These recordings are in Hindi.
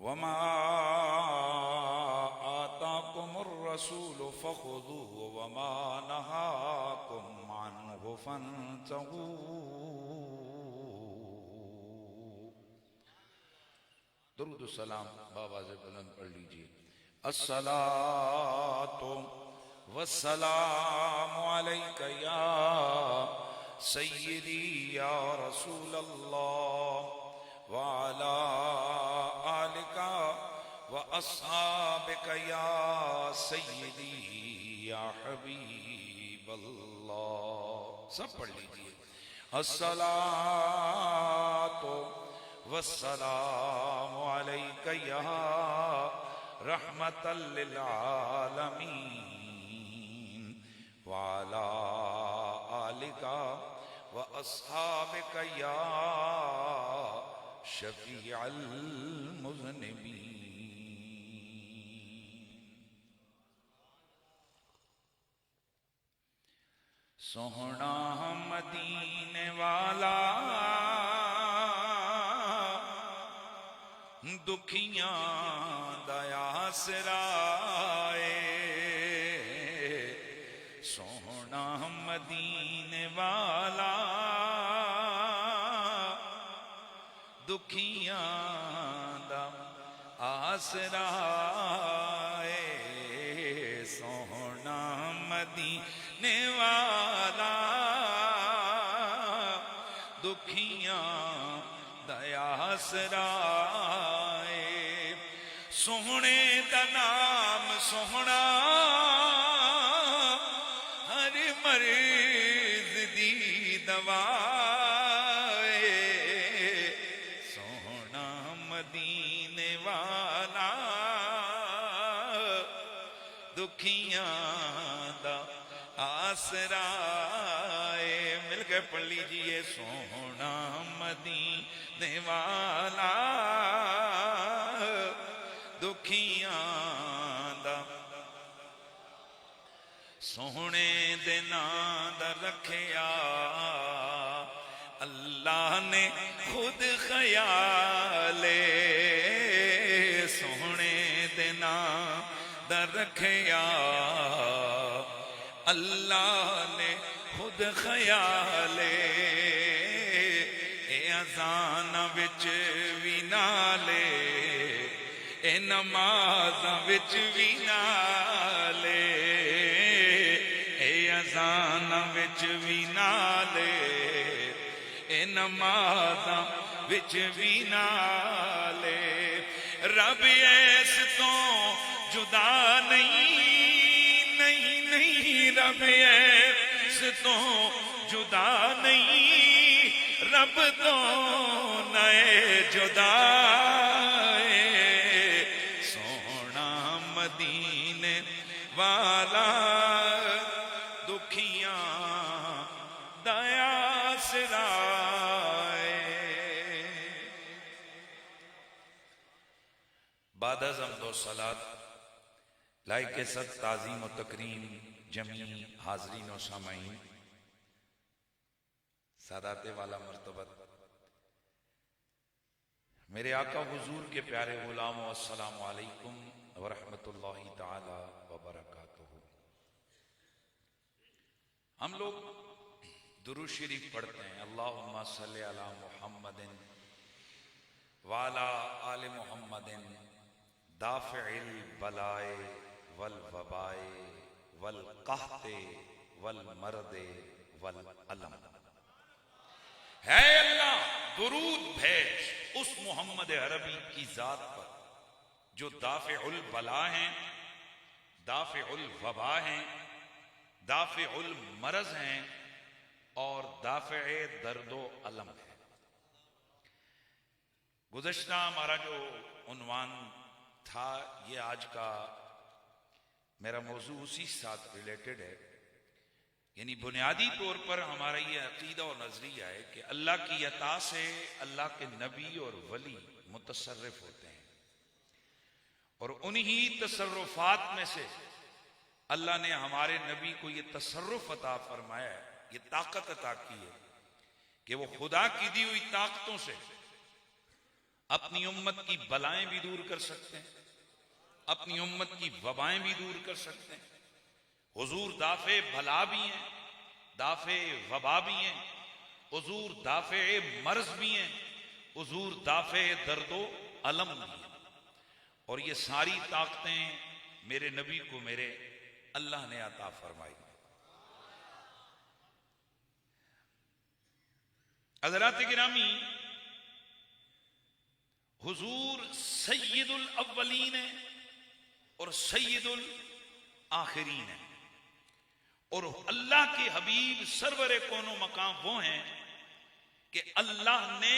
वमा आताकुमुर रसूल फखुदूहु वमा नहाकुम अन्हु फंतहू। दुरूद सलाम बाबा से बुलंद पढ़ लीजिए। अस्सलातु वस्सलामु अलैका या सय्यदी या रसूल अल्लाह व अला आलिका व अस्हाबिका या सय्यदी या हबीब अल्लाह। सब पढ़ लीजिए। अस्सलातु वस्सलामु अलैका या रहमतल लिल आलमीन व अला आलिका व अस्हाबिका या शफीअल मुज़निबीन। सोहना मदीने वाला दुखियां दया सराए। सोहना मदीने वाला दुखियां दा आसराए। सोहना मदीने वाला दुखियां दया सराए। सोहने दा नाम सोहना हर मर्ज दी दवाए। सोहना मदीने वाला दुखियां दा आसराए। मिलकर पढ़ लीजिए। सोहना मदीने वाला दुखियां दा सोहने दे नां दा रखिया अल्लाह ने खुद ख्याले। सोहने दे नां दा रखिया अल्लाह ने खुद ख्याले। ए अज़ान विच भी नाले ए नमाज विच भी नाले। ए अज़ान विच भी नाले ए नमाज विच भी नाले। रब ऐस तो जुदा नहीं नहीं नहीं। रब ऐस तो जुदा नहीं। रब तो नए जुदा। सोहना मदीने वाला दुखियां दया सराए। बाद ज़म्दो सलात लाइक सद ताज़ीम व तकरीम जमी हाजरीन व सामाईन सादाते वाला मर्तबत मेरे आका हुजूर के प्यारे गुलामों अस्सलामु अलैकुम व रहमतुल्लाहि ताला व बरकातुहू। हम लोग दुरूद शरीफ पढ़ते हैं। अल्लाहुम्मा सल्ली अला मुहम्मदिन व अला आले मुहम्मदिन दाफ़िल बलाए वल वबाए वल कहते वल मरदे वल अलम। है अल्लाह दुरूद भेज उस मोहम्मद अरबी की जात पर जो दाफ़िउल बला हैं, दाफ़िउल वबा हैं, दाफ़िउल मरज हैं और दाफ़े दर्दो अलम है। गुज़श्ता हमारा जो उन्वान था, ये आज का मेरा मौजू उसी साथ रिलेटेड है। यानी बुनियादी तौर पर हमारा ये अकीदा और नजरिया है कि अल्लाह की अता से अल्लाह के नबी और वली मुतसर्रिफ होते हैं और उन्हीं तसर्रुफात में से अल्लाह ने हमारे नबी को ये तसर्रुफ अता फरमाया है, ये ताकत अता की है कि वो खुदा की दी हुई ताकतों से अपनी उम्मत की बलाएं भी दूर कर सकते हैं, अपनी उम्मत की वबाएं भी दूर कर सकते हैं। हुजूर दाफे भला भी हैं, दाफे वबा भी हैं, हुजूर दाफे मर्ज भी हैं, हुजूर दाफे दर्दो अलम भी हैं। और ये सारी ताकतें मेरे नबी को मेरे अल्लाह ने अता फरमाई। हज़रात गिरामी, हुजूर सय्यदुल अव्वलीन है और सय्यदुल आखिरीन है। और अल्लाह के हबीब सरवरे कोनो मकाम वो हैं कि अल्लाह ने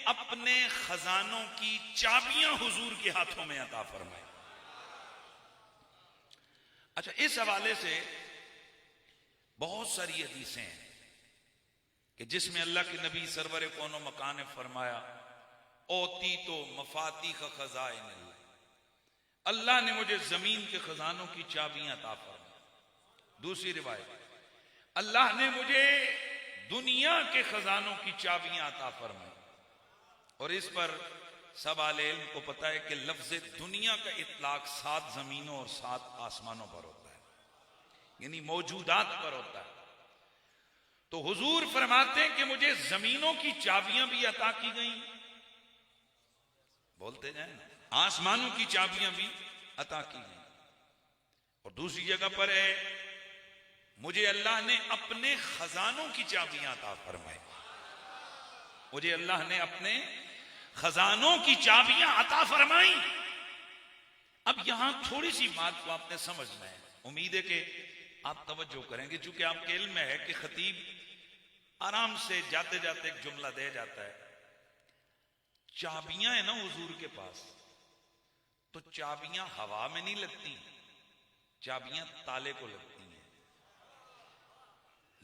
अपने खजानों की चाबियां हुजूर के हाथों में अता फरमाई। अच्छा, इस हवाले से बहुत सारी हदीसें हैं कि जिसमें अल्लाह के नबी सरवरे कोनो मकान ने फरमाया, ओती तो मफाती का खजाइन, अल्लाह ने मुझे जमीन के खजानों की चाबियां अता फरमाई। दूसरी रिवायत, अल्लाह ने मुझे दुनिया के खजानों की चाबियां अता फरमाई। और इस पर सब आले इल्म को पता है कि लफ्ज दुनिया का इतलाक 7 जमीनों और 7 आसमानों पर होता है, यानी मौजूदात पर होता है। तो हुजूर फरमाते हैं कि मुझे जमीनों की चाबियां भी अता की गई, बोलते जाए ना, आसमानों की चाबियां भी अता की गई। और दूसरी जगह पर है, मुझे अल्लाह ने अपने खजानों की चाबियां अता फरमाई, मुझे अल्लाह ने अपने खजानों की चाबियां अता फरमाई। अब यहां थोड़ी सी बात को आपने समझना है, उम्मीद है कि आप तवज्जो करेंगे, चूंकि आपके इल्म में है कि खतीब आराम से जाते जाते एक जुमला दे जाता है। चाबियां है ना हुजूर के पास, तो चाबियां हवा में नहीं लगती, चाबियां ताले को लगती हैं।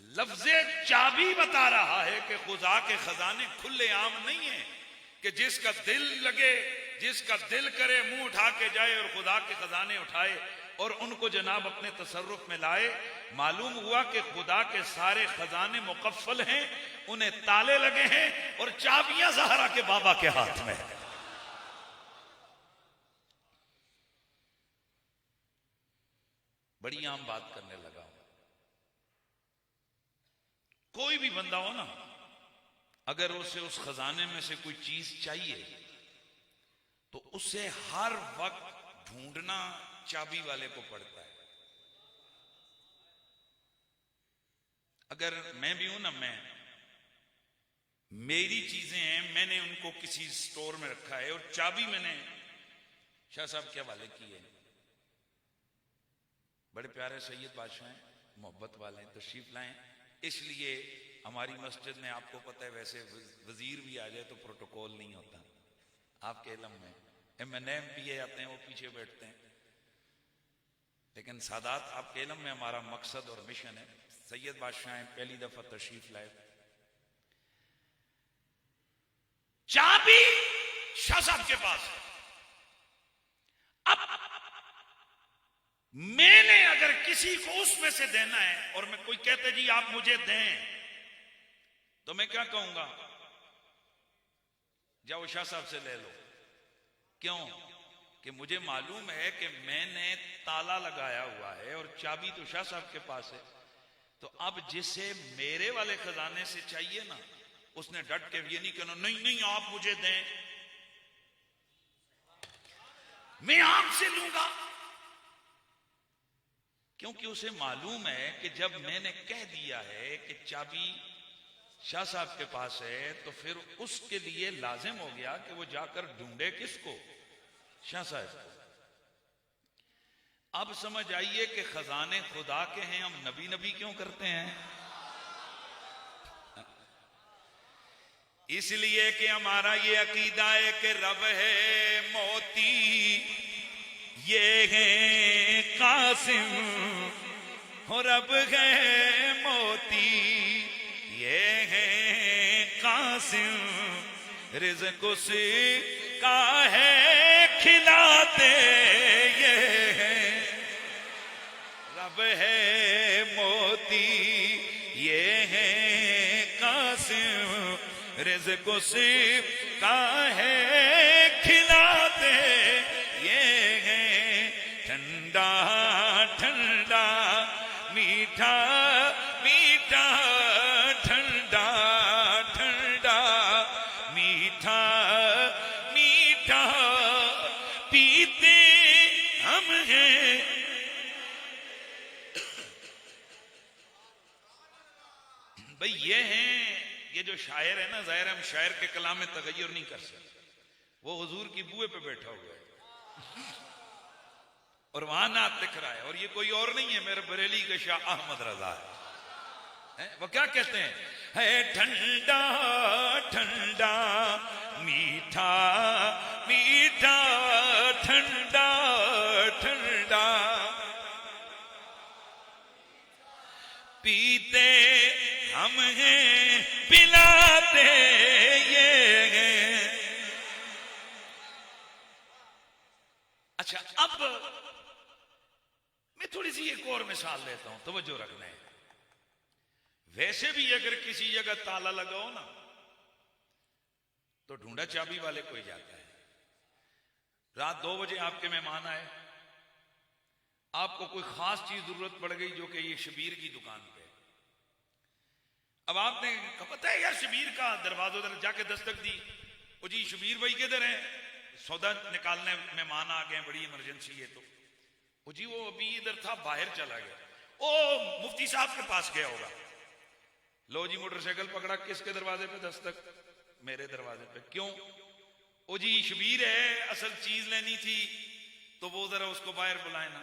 लफ्ज़े चाबी बता रहा है कि खुदा के खजाने खुले आम नहीं है कि जिसका दिल लगे, जिसका दिल करे मुंह उठा के जाए और खुदा के खजाने उठाए और उनको जनाब अपने तसर्रुफ में लाए। मालूम हुआ कि खुदा के सारे खजाने मुकफ्फल हैं, उन्हें ताले लगे हैं और चाबियां ज़हरा के बाबा के हाथ में है। बड़ी आम बात करने लगा हूं। कोई भी बंदा हो ना, अगर उसे उस खजाने में से कोई चीज चाहिए तो उसे हर वक्त ढूंढना चाबी वाले को पड़ता है। अगर मैं भी हूं ना, मेरी चीजें हैं, मैंने उनको किसी स्टोर में रखा है और चाबी मैंने शाह साहब के हवाले की है। बड़े प्यारे सैयद बादशाह हैं, मोहब्बत वाले हैं, तशरीफ लाएं। इसलिए हमारी मस्जिद में आपको पता है वैसे वजीर भी आ जाए तो प्रोटोकॉल नहीं होता, आपके इल्म में MNM भी आते हैं, वो पीछे बैठते हैं, लेकिन सादात आपके इल्म में हमारा मकसद और मिशन है। सैयद बादशाह पहली दफा तशरीफ लाए, चाबी शाह साहब के पास है। अब मैंने अगर किसी को उसमें से देना है और मैं कोई कहते जी आप मुझे दें, तो मैं क्या कहूंगा, जाओ शाह साहब से ले लो। क्यों? कि मुझे मालूम है कि मैंने ताला लगाया हुआ है और चाबी तो शाह साहब के पास है। तो अब जिसे मेरे वाले खजाने से चाहिए ना, उसने डट के ये नहीं कहना नहीं नहीं आप मुझे दें, मैं आपसे लूंगा, क्योंकि उसे मालूम है कि जब मैंने कह दिया है कि चाबी शाह साहब के पास है, तो फिर उसके लिए लाजिम हो गया कि वो जाकर ढूंढे किसको, शाह साहब को। अब समझ आइए कि खजाने खुदा के हैं, हम नबी नबी क्यों करते हैं? इसलिए कि हमारा ये अकीदा है कि रब है मोती, ये है कासिम, हो रब है मोती, ये है कासिम, रिज़्क़ उसका है खिलाते, ये है रब है मोती, ये है कासिम, रिज़्क़ उसका है मीठा मीठा पीते हम हैं। भाई ये हैं, ये जो शायर है ना, जाहिर हम शायर के कलाम में तगय्युर नहीं कर सकते। वो हुजूर की बुए पे बैठा हुआ है और वहां नात लिख रहा है, और ये कोई और नहीं है, मेरे बरेली के शाह अहमद रजा है। वो क्या कहते हैं, है ठंडा ठंडा मीठा मीठा ठंडा ठंडा पीते हम हैं पिलाते ये हैं। अच्छा, अब मैं थोड़ी सी एक और मिसाल लेता हूं, तवज्जो रखना है। वैसे भी अगर किसी जगह ताला लगाओ ना, तो ढूंढा चाबी वाले कोई जाता है। रात 2 बजे आपके मेहमान आए, आपको कोई खास चीज जरूरत पड़ गई जो कि ये शबीर की दुकान पे। अब आपने पता है यार, शबीर का दरवाजा उधर जाके दस्तक दी, ओ जी शबीर भाई किधर है, सौदा निकालने मेहमान आ गए, बड़ी इमरजेंसी है। तो ओ जी वो अभी इधर था, बाहर चला गया। ओ मुफ्ती साहब के पास गया होगा। लो जी मोटरसाइकिल पकड़ा, किसके दरवाजे पे दस्तक, मेरे दरवाजे पे। क्यों, ओ जी शबीर है, असल चीज लेनी थी, तो वो जरा उसको बाहर बुलाए ना।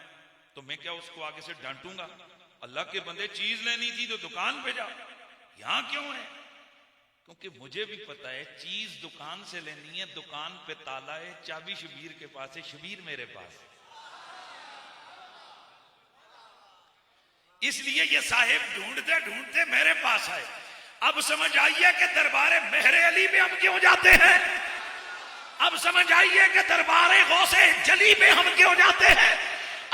तो मैं क्या उसको आगे से डांटूंगा, अल्लाह के बंदे चीज लेनी थी तो दुकान पे जा, यहां क्यों है? क्योंकि मुझे भी पता है चीज दुकान से लेनी है, दुकान पे ताला है, चाबी शबीर के पास है, शबीर मेरे पास है। इसलिए ये साहिब ढूंढते ढूंढते मेरे पास आए। अब समझ आइए कि दरबारे मेहरे अली में हम क्यों जाते हैं। अब समझ आइए कि दरबारे गौसे जली में हम क्यों जाते हैं।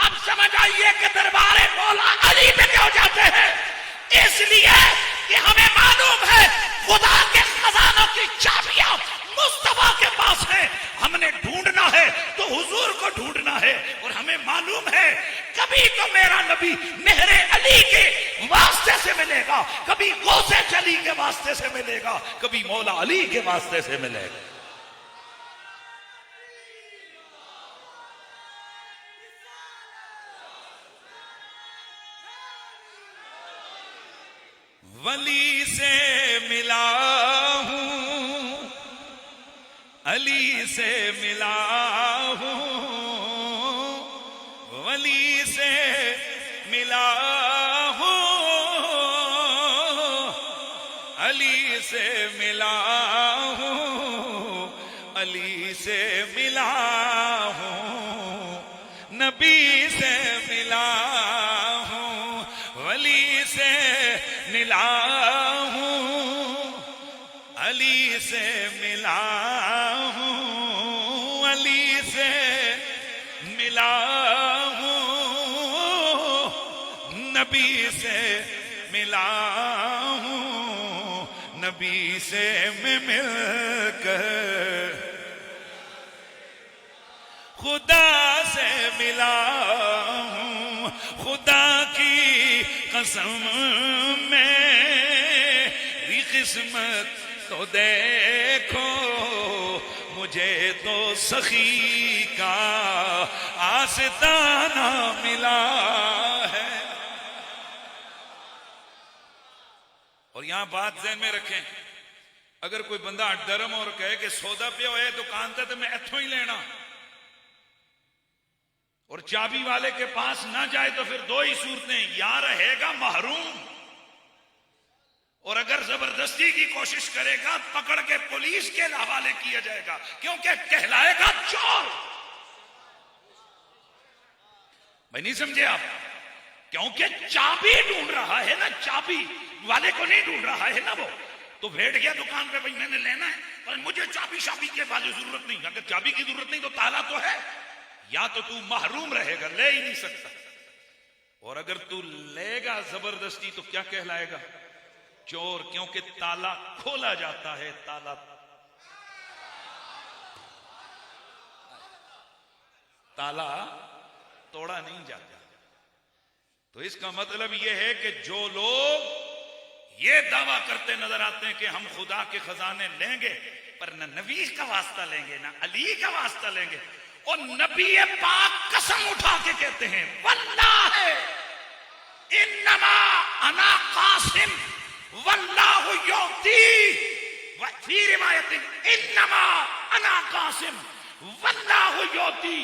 अब समझ आइए कि दरबारे मौला अली में क्यों जाते हैं। इसलिए कि हमें मालूम है खुदा के खजानों की चाबियां मुस्तफा के पास है। हमने ढूंढना है तो हुजूर को ढूंढना है, और हमें मालूम है कभी तो मेरा नबी मेहरे अली के वास्ते से मिलेगा, कभी गौसे जली के वास्ते से मिलेगा, कभी मौला अली के वास्ते से मिलेगा। वली से मिला हूं, अली से मिला हूं, वली से मिला हूं, अली से मिला हूं, अली से मिला हूं, नबी से मिला हूं, वली से मिला हूं, अली से मिला हूं, अली से मिला हूं, नबी से मिला हूं, नबी से मैं मिलकर खुदा से मिला हूं। खुदा की कसम मेरी किस्मत तो देखो, मुझे तो सखी का आस्ताना मिला है। और यहां बात ध्यान में रखें, अगर कोई बंदा डरम और कहे कि सौदा पे होए दुकान से तो मैं इथों ही लेना, और चाबी वाले के पास ना जाए, तो फिर 2 ही सूरतें, या रहेगा महरूम, और अगर जबरदस्ती की कोशिश करेगा पकड़ के पुलिस के हवाले किया जाएगा, क्योंकि कहलाएगा चोर। भाई नहीं समझे आप, क्योंकि चाबी ढूंढ रहा है ना, चाबी वाले को नहीं ढूंढ रहा है ना। वो तो बैठ गया दुकान पे, भाई मैंने लेना है पर मुझे चाबी शाबी के वाले जरूरत नहीं। अगर चाबी की जरूरत नहीं तो ताला तो है, या तो तू महरूम रहेगा, ले ही नहीं सकता, और अगर तू लेगा जबरदस्ती तो क्या कहलाएगा, चोर, क्योंकि ताला खोला जाता है, ताला ताला तोड़ा नहीं जाता। तो इसका मतलब यह है कि जो लोग ये दावा करते नजर आते हैं कि हम खुदा के खजाने लेंगे, पर न नबी का वास्ता लेंगे न अली का वास्ता लेंगे। और नबी पाक कसम उठा के कहते हैं, वल्लाह इन्नमा अना कासिम वल्लाहु युती, फी रिवायत इन्नमा अना कासिम वल्लाहु युती।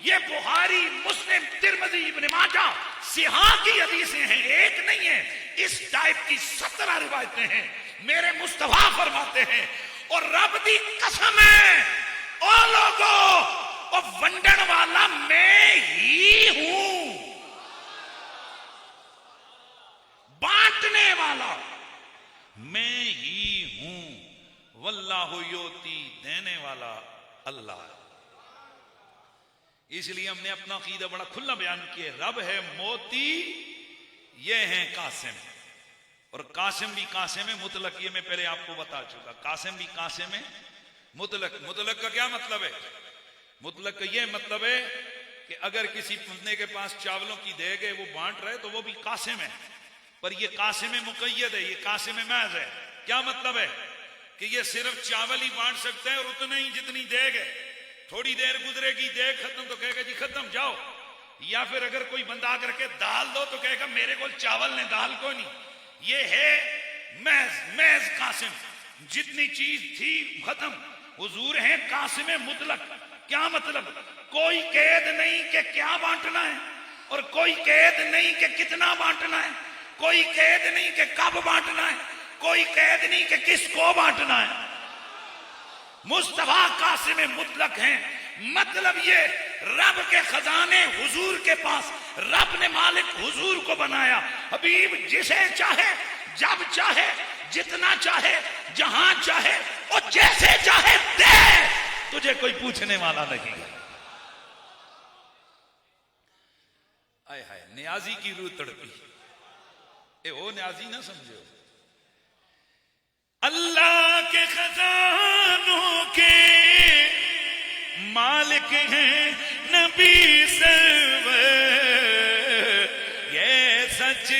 ये बुखारी, मुस्लिम, तिरमिज़ी, इब्न माजा, सिहा की हदीसें हैं, एक नहीं है। इस टाइप की 17 रिवायतें हैं। मेरे मुस्तफा फरमाते हैं, और रब दी कसम है ओ लोगों, और वंडन वाला मैं ही हूं, बांटने वाला मैं ही हूं। वल्लाहु योती, देने वाला अल्लाह है। इसलिए हमने अपना अकीदा बड़ा खुला बयान किया। रब है मोती, ये है कासिम, और कासिम भी कासिम है मुतलक। ये मैं पहले आपको बता चुका, कासिम भी कासिम है मुतलक। मुतलक का क्या मतलब है? मुतलक का ये मतलब है कि अगर किसी बंदे के पास चावलों की देग है, वो बांट रहे, तो वो भी कासिम है। पर ये कासिम मुकय्यद है, ये कासिम महज है। क्या मतलब है? कि ये सिर्फ चावल ही बांट सकते हैं, और उतने ही जितनी देग है। थोड़ी देर गुजरेगी, देग खत्म, तो कहेगा जी खत्म, जाओ। या फिर अगर कोई बंदा आकर के दाल दो, तो कहेगा मेरे को चावल ने, दाल को नहीं। ये है महज कासिम, जितनी चीज थी खत्म। हुजूर है कासिम मुतलक। क्या मतलब? कोई कैद नहीं कि क्या बांटना है, और कोई कैद नहीं कि कितना बांटना है, कोई कैद नहीं कि कब बांटना है, कोई कैद नहीं कि किसको बांटना है। मुस्तफा कासिम मुतलक हैं। मतलब ये रब के खजाने हुजूर के पास, रब ने मालिक हुजूर को बनाया। हबीब जिसे चाहे, जब चाहे, जितना चाहे, जहां चाहे और जैसे चाहे दे, तुझे कोई पूछने वाला नहीं। आय हाय, न्याजी की रूह तड़पी। ए वो न्याजी ना समझो, अल्लाह के खजानों के मालिक हैं नबी सरवर। ये सच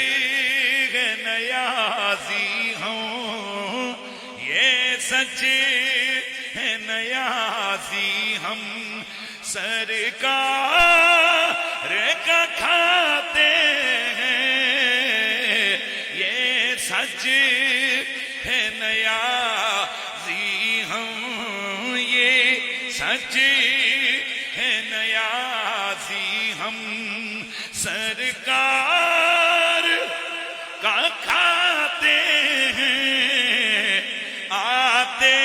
है नयाजी हूँ, ये सच है नयाजी हम, सरकार का खाते हैं। ये सच है नयाजी हम, ये सच है नयाजी हम, सरकार का खाते हैं। आते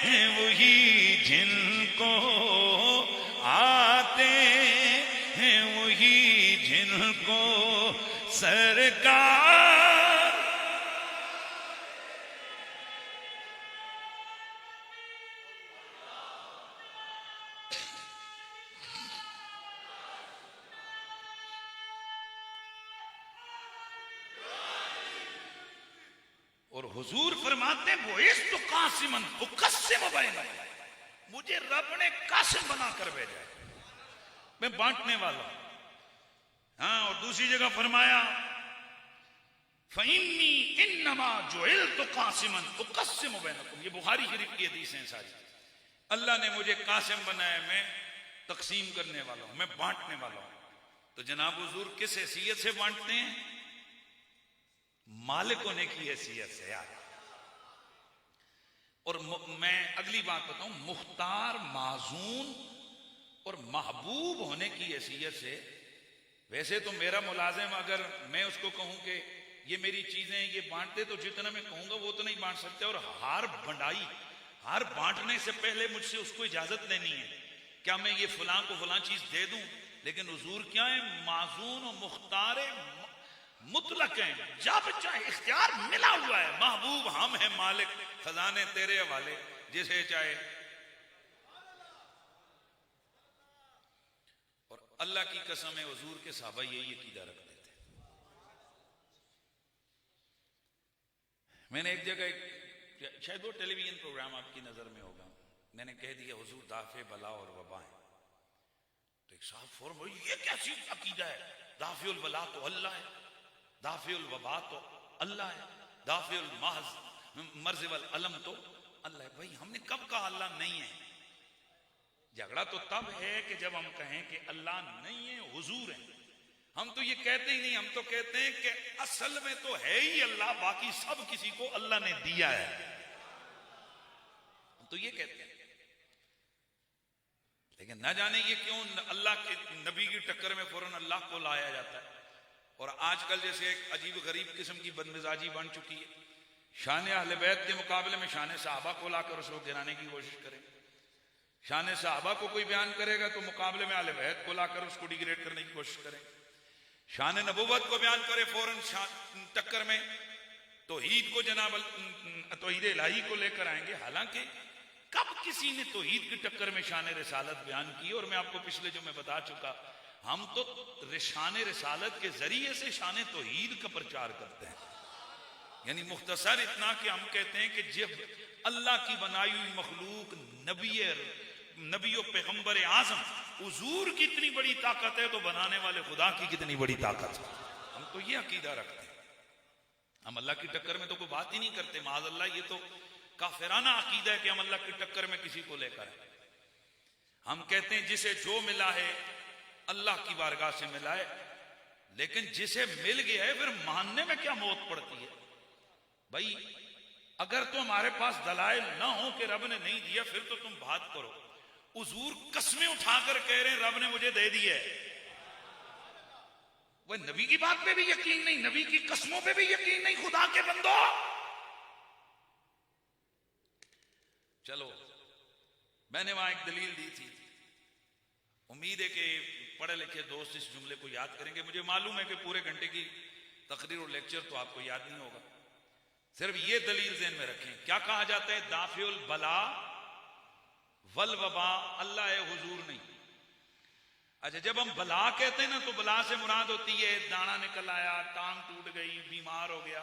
हैं वही जिनको, आते हैं वही जिनको सरकार। और हुजूर फरमाते हैं, वो इस तो कासिमन मुकस्सिम बैन, मुझे रब ने कासिम बनाकर भेजा है, मैं बांटने वाला हूं। हाँ, और दूसरी जगह फरमाया, फइन्नी इन्नमा जुइलतु कासिमन उकस्सिम बैनकुम। ये बुखारी शरीफ की हदीस है सारी। अल्लाह ने मुझे कासिम बनाया, मैं तकसीम करने वाला हूं, मैं बांटने वाला हूं। तो जनाब हुजूर किस हैसियत से बांटते हैं? मालिक होने की हैसियत से यार। और मैं अगली बात बताऊं, मुख्तार, माजून और महबूब होने की हैसियत से। वैसे तो मेरा मुलाजिम, अगर मैं उसको कहूं कि ये मेरी चीजें ये बांट दे, तो जितना मैं कहूंगा वो तो नहीं बांट सकते। और हार बंडाई, हार बांटने से पहले मुझसे उसको इजाजत लेनी है, क्या मैं ये फलां को फलां चीज दे दूं। लेकिन हुजूर क्या है? माजून और मुख्तार मुतलक हैं, जब चाहे इख्तियार मिला हुआ है। महबूब हम हैं, मालिक खजाने तेरे हवाले, जिसे चाहे। और अल्लाह की कसम है, हुजूर के साहबा यही अकीदा रखते थे। मैंने एक जगह, शायद वो टेलीविजन प्रोग्राम आपकी नजर में होगा, मैंने कह दिया हुजूर दाफे बला और वबा है। तो एक साहब फौरन बोले, ये कैसी अकीदा है? दाफिउल बला तो अल्लाह है, दाफिउल वबा तो अल्लाह है। दाफिल महज मर्ज़िवल अलम तो अल्लाह। भाई हमने कब कहा अल्लाह नहीं है? झगड़ा तो तब है कि जब हम कहें कि अल्लाह नहीं है, हुजूर है। हम तो ये कहते ही नहीं, हम तो कहते हैं कि असल में तो है ही अल्लाह, बाकी सब किसी को अल्लाह ने दिया है। हम तो ये कहते हैं। लेकिन ना जाने ये क्यों अल्लाह के नबी की टक्कर में फौरन अल्लाह को लाया जाता है। और आजकल जैसे एक अजीब गरीब किस्म की बदमिजाजी बन चुकी है, शान अहले बैत के मुकाबले में शान सहाबा को लाकर उसको गिराने की कोशिश करें। शान सहाबा को कोई बयान करेगा तो मुकाबले में अहले बैत को लाकर उसको डिग्रेड करने की कोशिश करें। शान नबुव्वत को बयान करे फौरन टक्कर में तौहीद को जनाब तौहीद इलाही को लेकर आएंगे। हालांकि कब किसी ने तौहीद की टक्कर में शान रिसालत बयान की? और मैं आपको पिछले जो मैं बता चुका, हम तो शान रिसालत के जरिए से शान तौहीद का प्रचार करते हैं। यानी मुख्तसर इतना कि हम कहते हैं कि जब अल्लाह की बनाई हुई मखलूक नबी और पैगंबर आजम हुजूर की इतनी बड़ी ताकत है तो बनाने वाले खुदा की कितनी बड़ी ताकत है। हम तो ये अकीदा रखते हैं। हम अल्लाह की टक्कर में तो कोई बात ही नहीं करते। माज़अल्लाह, ये तो काफिराना अकीदा है कि हम अल्लाह की टक्कर में किसी को लेकर है। हम कहते हैं जिसे जो मिला है अल्लाह की बारगाह से मिला है, लेकिन जिसे मिल गया है फिर मानने में क्या मौत पड़ती है? भाई अगर तो हमारे पास दलाइल ना हो कि रब ने नहीं दिया, फिर तो तुम बात करो। हुजूर कसमें उठाकर कह रहे हैं रब ने मुझे दे दिया है। वह नबी की बात पे भी यकीन नहीं, नबी की कसमों पे भी यकीन नहीं। खुदा के बंदो, चलो मैंने वहां एक दलील दी थी। उम्मीद है कि पढ़े लिखे दोस्त इस जुमले को याद करेंगे। मुझे मालूम है कि पूरे घंटे की तकरीर और लेक्चर तो आपको याद नहीं होगा। सिर्फ ये दलील ज़हन में रखें। क्या कहा जाता है? दाफिउल बला वल वबा अल्लाह है, हुजूर नहीं। अच्छा, जब हम बला कहते हैं ना तो बला से मुराद होती है दाना निकल आया, टांग टूट गई, बीमार हो गया,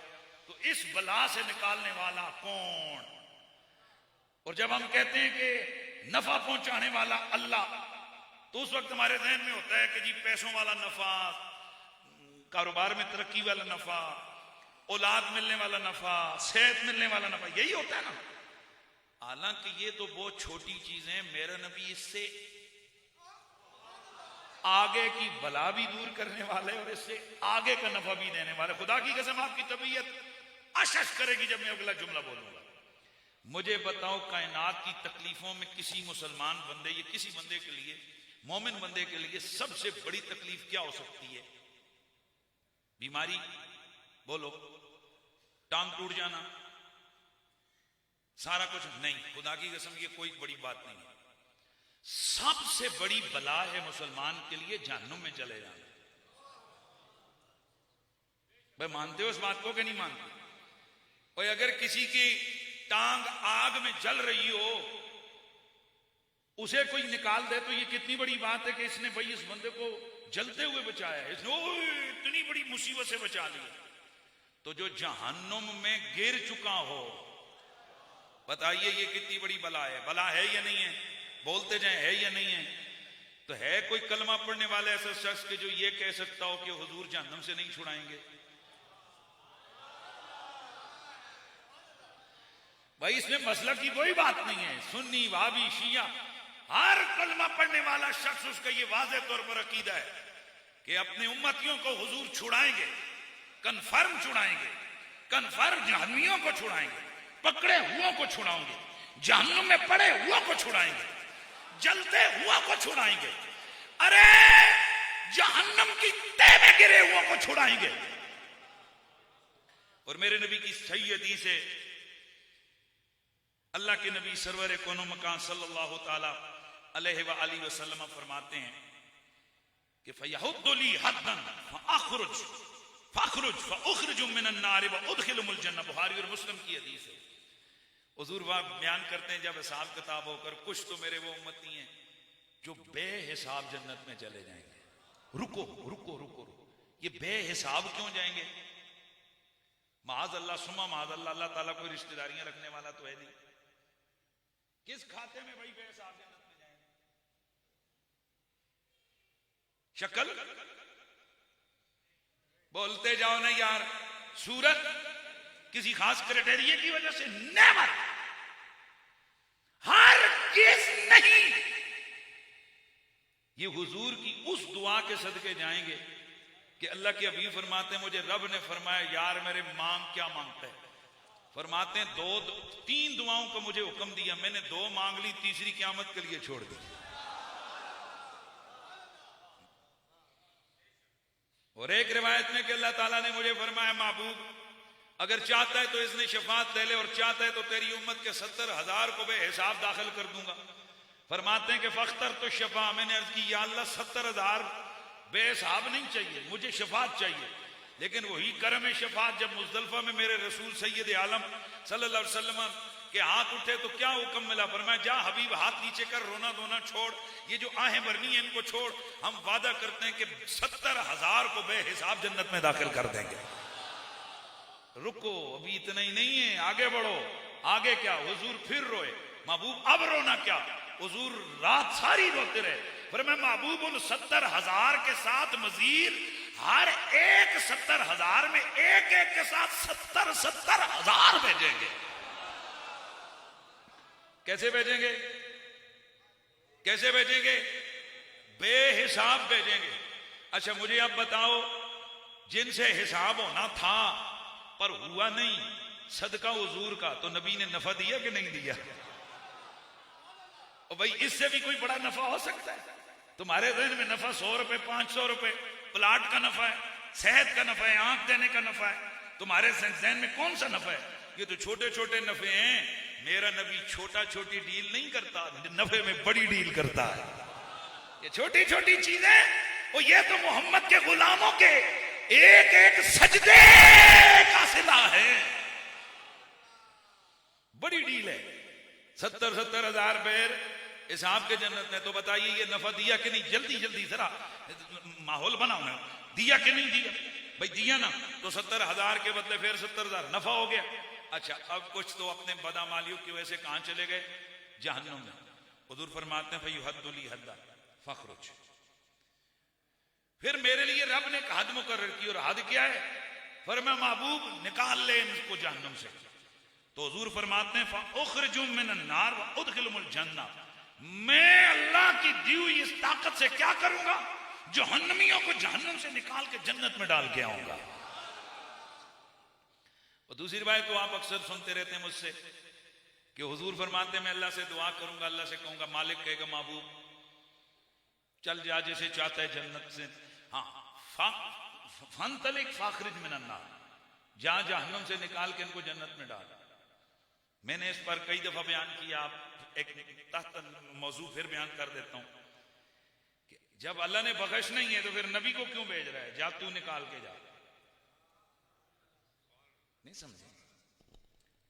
तो इस बला से निकालने वाला कौन? और जब हम कहते हैं कि नफा पहुंचाने वाला अल्लाह, तो उस वक्त हमारे जहन में होता है कि जी पैसों वाला नफा, कारोबार में तरक्की वाला नफा, औलाद मिलने वाला नफा, सेहत मिलने वाला नफा, यही होता है ना। हालांकि ये तो बहुत छोटी चीज है। मेरा नबी इससे आगे की बला भी दूर करने वाले और इससे आगे का नफा भी देने वाले। खुदा की कसम आपकी तबीयत अशश करेगी जब मैं अगला जुमला बोलूंगा। मुझे बताओ, कायनात की तकलीफों में किसी मुसलमान बंदे या किसी बंदे के लिए, मोमिन बंदे के लिए सबसे बड़ी तकलीफ क्या हो सकती है? बीमारी? बोलो। टांग टूट जाना? सारा कुछ? नहीं, खुदा की कसम ये कोई बड़ी बात नहीं है। सबसे बड़ी बला है मुसलमान के लिए जहन्नुम में चले जाना। भाई मानते हो इस बात को कि नहीं मानते? और अगर किसी की टांग आग में जल रही हो, उसे कोई निकाल दे तो ये कितनी बड़ी बात है कि इसने भाई इस बंदे को जलते हुए बचाया है, इसने इतनी बड़ी मुसीबत से बचा लिया। तो जो जहन्नुम में गिर चुका हो, बताइए ये कितनी बड़ी बला है? बला है या नहीं है? बोलते जाए, है या नहीं है? तो है कोई कलमा पढ़ने वाला ऐसा शख्स के जो ये कह सकता हो कि हुजूर जहन्नम से नहीं छुड़ाएंगे? भाई इसमें मसला की कोई बात नहीं है। सुन्नी, वाबी, शिया, हर कलमा पढ़ने वाला शख्स उसका ये वाज़ेह तौर पर अकीदा है कि अपने उम्मतियों को हुजूर छुड़ाएंगे, कन्फर्म छुड़ाएंगे, कन्फर्म जहन्नमियों को छुड़ाएंगे, पकड़े हुओं को छुड़ाएंगे, जहन्नुम में पड़े हुओं को छुड़ाएंगे, जलते हुओं को छुड़ाएंगे, अरे जहन्नुम की तह में गिरे हुओं को छुड़ाएंगे। और मेरे नबी की सही हदीस है, अल्लाह के नबी सरवर कोनो मकान सल्लल्लाहु ताला अलैहि व आलिहि वसल्लम फरमाते हैं कि फयहुद्दुली हद्दन फअखरुज फउखरिजु मिनन नार व उदखिलुमुल जन्नह। बुखारी और मुस्लिम की हदीस है। हुजूर वहां बयान करते हैं जब हिसाब किताब होकर कुछ तो मेरे वो उम्मती हैं जो बेहिसाब जन्नत में चले जाएंगे। रुको रुको रुको रुको, ये बेहिसाब क्यों जाएंगे? माज़ अल्लाह सुमा माज़ अल्लाह, अल्लाह ताला कोई रिश्तेदारियां रखने वाला तो है नहीं। किस खाते में भाई बेहिसाब जन्नत में जाएंगे? शक्ल बोलते जाओ ना यार, सूरत किसी खास क्राइटेरिया की वजह से, नेवर, हर किस नहीं। ये हुजूर की उस दुआ के सदके जाएंगे कि अल्लाह के हबीब फरमाते हैं, मुझे रब ने फरमाया यार मेरे मांग क्या मांगता है? फरमाते हैं तीन दुआओं का मुझे हुक्म दिया, मैंने दो मांग ली, तीसरी क़यामत के लिए छोड़ दी। और एक रिवायत में कि अल्लाह ताला ने मुझे फरमाया महबूब अगर चाहता है तो इसने शफात ले ले, और चाहता है तो तेरी उम्मत के 70,000 को बेहिसाब दाखिल कर दूंगा। फरमाते हैं कि फख्तर तो शफा, मैंने अर्ज की या अल्लाह 70,000 बेहिसाब नहीं चाहिए, मुझे शफात चाहिए। लेकिन वही करम शफात जब मुज़दलिफा में मेरे रसूल सैयद आलम सल्लल्लाहु अलैहि वसल्लम के हाथ उठे तो क्या हुक्म मिला? फरमाया जा हबीब हाथ नीचे कर, रोना धोना छोड़, ये जो आहें भरनी है इनको छोड़, हम वादा करते हैं कि 70,000 को बेहिसाब जन्नत में दाखिल कर देंगे। रुको, अभी इतना ही नहीं है, आगे बढ़ो। आगे क्या? हुजूर फिर रोए, महबूब अब रोना क्या? हुजूर रात सारी रोते रहे। फिर मैं महबूब उन 70,000 के साथ मजीद हर एक 70,000 में एक एक के साथ 70,000 भेजेंगे। कैसे भेजेंगे? कैसे भेजेंगे? बेहिसाब भेजेंगे। अच्छा मुझे अब बताओ, जिनसे हिसाब होना था पर हुआ नहीं, सदका हुजूर का, तो नबी ने नफा दिया कि नहीं दिया? और भाई इससे भी कोई बड़ा नफा हो सकता है? तुम्हारे जहन में नफा 100 रुपए, 500 रुपए प्लाट का नफा है, सेहत का नफा है, आंख देने का नफा है। तुम्हारे जहन में कौन सा नफा है? ये तो छोटे छोटे नफे हैं। मेरा नबी छोटा छोटी डील नहीं करता, नफे में बड़ी डील करता है। ये छोटी छोटी चीजें, वो ये तो मोहम्मद के गुलामों के एक एक सजदे का सिला है, बड़ी डील है। 70,000 बेर हिसाब के जन्नत में। तो बताइए ये नफा दिया कि नहीं? जल्दी जल्दी जरा माहौल बनाओ ना, दिया कि नहीं दिया? भाई दिया ना, तो 70,000 के बदले फिर 70,000 नफा हो गया। अच्छा अब कुछ तो अपने बदामालियों की वजह से कहां चले गए? जहन्नुम में। हुजूर फरमाते हैं फयुहद्दुली हद्दा फखरुज। फिर मेरे लिए रब ने एक हद मुकर्रर की, और हद क्या है? फरमाया महबूब निकाल ले इनको जहन्नुम से। तो हुजूर फरमाते हैं फउखरिजुम मिनन नार व उदखिलुमुल जन्नह, मैं अल्लाह की दी हुई इस ताकत से क्या करूंगा? जहन्नमियों को जहन्नुम से निकाल के जन्नत में डाल के आऊंगा। और दूसरी बात तो आप अक्सर सुनते रहते हैं मुझसे कि हुजूर फरमाते हैं मैं अल्लाह से दुआ करूंगा, अल्लाह से कहूंगा, मालिक कहेगा महबूब चल जा जैसे चाहता है जन्नत से, हाँ फंतलिक फाखरिज मिनन नार, जा जहन्नुम से निकाल के इनको जन्नत में डाल। मैंने इस पर कई दफा बयान किया, आप एक तहत मौजू फिर बयान कर देता हूं कि जब अल्लाह ने बख्श नहीं है तो फिर नबी को क्यों भेज रहा है? जा तू निकाल के जा। नहीं समझे